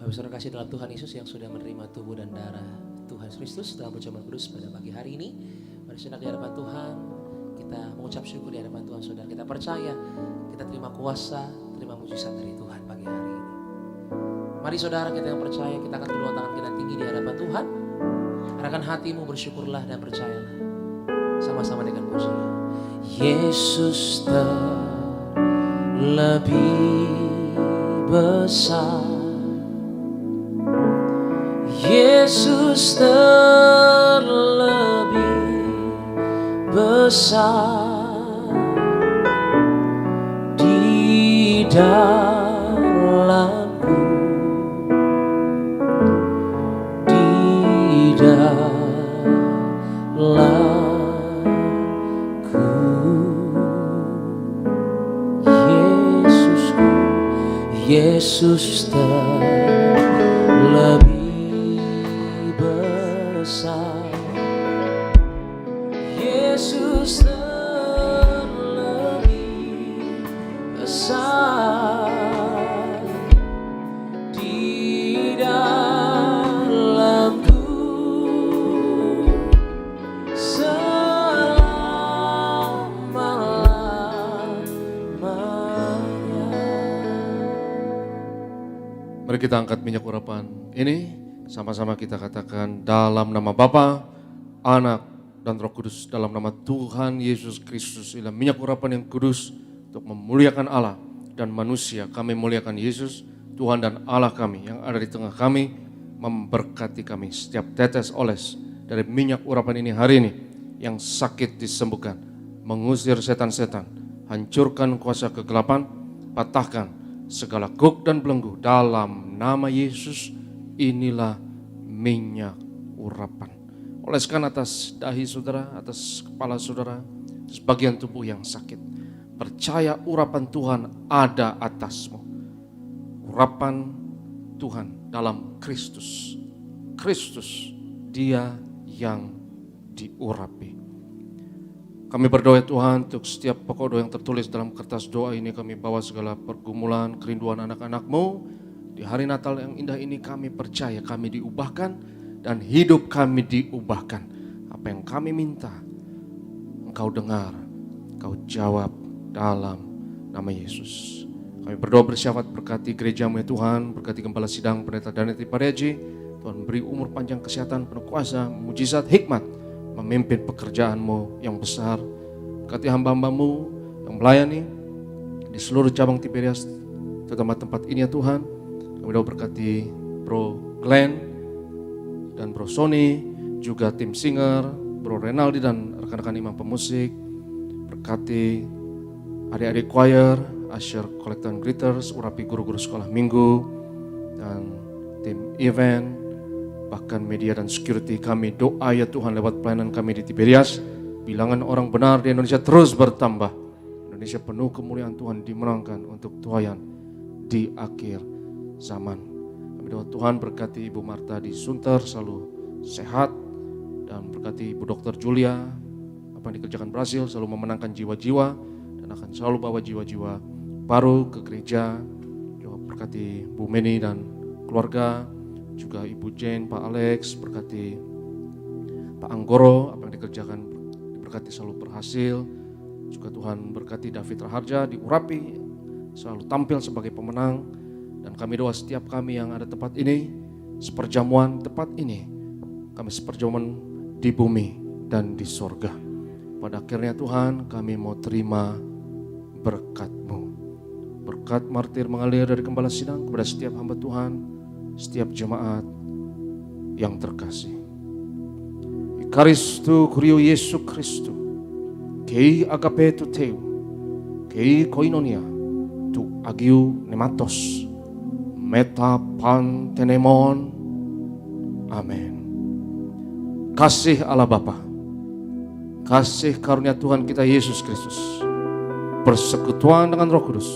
Bapak Saudara kasih dalam Tuhan Yesus yang sudah menerima tubuh dan darah Tuhan Kristus dalam perjamuan kudus pada pagi hari ini. Mari saudara di hadapan Tuhan kita mengucap syukur di hadapan Tuhan. Saudara kita percaya, kita terima kuasa, terima mujizat dari Tuhan pagi hari ini. Mari saudara kita yang percaya, kita akan kedua tangan kita tinggi di hadapan Tuhan. Arahkan hatimu, bersyukurlah dan percayalah. Sama-sama dengan puji. Yesus terlebih besar, Yesus terlebih besar di dalamku, di dalamku. Yesus terlebih besar, Yesus terlebih besar di dalamku selama-lamanya. Mari kita angkat minyak urapan ini, sama-sama kita katakan dalam nama Bapa, Anak, dan Roh Kudus, dalam nama Tuhan Yesus Kristus. Inilah minyak urapan yang kudus untuk memuliakan Allah dan manusia. Kami muliakan Yesus, Tuhan dan Allah kami yang ada di tengah kami, memberkati kami. Setiap tetes oles dari minyak urapan ini hari ini, yang sakit disembuhkan, mengusir setan-setan, hancurkan kuasa kegelapan, patahkan segala gok dan belenggu dalam nama Yesus. Inilah minyak urapan. Oleskan atas dahi saudara, atas kepala saudara, atas bagian tubuh yang sakit. Percaya urapan Tuhan ada atasmu. Urapan Tuhan dalam Kristus. Kristus, Dia yang diurapi. Kami berdoa Tuhan untuk setiap pokok doa yang tertulis dalam kertas doa ini. Kami bawa segala pergumulan, kerinduan anak-anak-Mu. Di hari Natal yang indah ini kami percaya kami diubahkan dan hidup kami diubahkan. Apa yang kami minta, Engkau dengar, Engkau jawab dalam nama Yesus. Kami berdoa bersyafaat berkati gereja-Mu ya Tuhan, berkati Gembala Sidang Pendeta Danity Pareji. Tuhan beri umur panjang, kesehatan, penuh kuasa, mujizat, hikmat, memimpin pekerjaan-Mu yang besar. Berkati hamba-hamba-Mu yang melayani di seluruh cabang Tiberias, terutama tempat ini ya Tuhan. Kami doa berkati Bro Glenn dan Bro Sony, juga tim singer, Bro Renaldi dan rekan-rekan imam pemusik. Berkati adik-adik choir, usher, collector and greeters, urapi guru-guru sekolah minggu, dan tim event, bahkan media dan security. Kami doa ya Tuhan lewat pelayanan kami di Tiberias, bilangan orang benar di Indonesia terus bertambah. Indonesia penuh kemuliaan Tuhan dimenangkan untuk tuayan di akhir zaman. Kami doa Tuhan berkati Ibu Marta di Sunter selalu sehat, dan berkati Ibu Dokter Julia apa yang dikerjakan berhasil, selalu memenangkan jiwa-jiwa dan akan selalu bawa jiwa-jiwa baru ke gereja. Doa berkati Bu Meni dan keluarga, juga Ibu Jane, Pak Alex, berkati Pak Anggoro apa yang dikerjakan diberkati selalu berhasil. Juga Tuhan berkati David Raharja, diurapi selalu tampil sebagai pemenang. Dan kami doa setiap kami yang ada tempat ini, seperjamuan tempat ini, kami seperjamuan di bumi dan di sorga. Pada akhirnya Tuhan, kami mau terima berkat-Mu. Berkat martir mengalir dari Gembala Sidang kepada setiap hamba Tuhan, setiap jemaat yang terkasih. Ikaristu kurio Yesu Kristu, kei agape tu teu, kei koinonia, tu agiu nematos, meta pantenemon. Amin. Kasih Allah Bapa, kasih karunia Tuhan kita Yesus Kristus, persekutuan dengan Roh Kudus,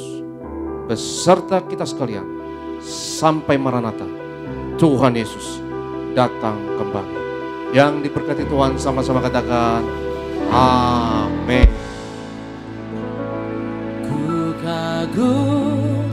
beserta kita sekalian, sampai Maranatha, Tuhan Yesus datang kembali. Yang diberkati Tuhan sama-sama katakan, amin. Ku kagum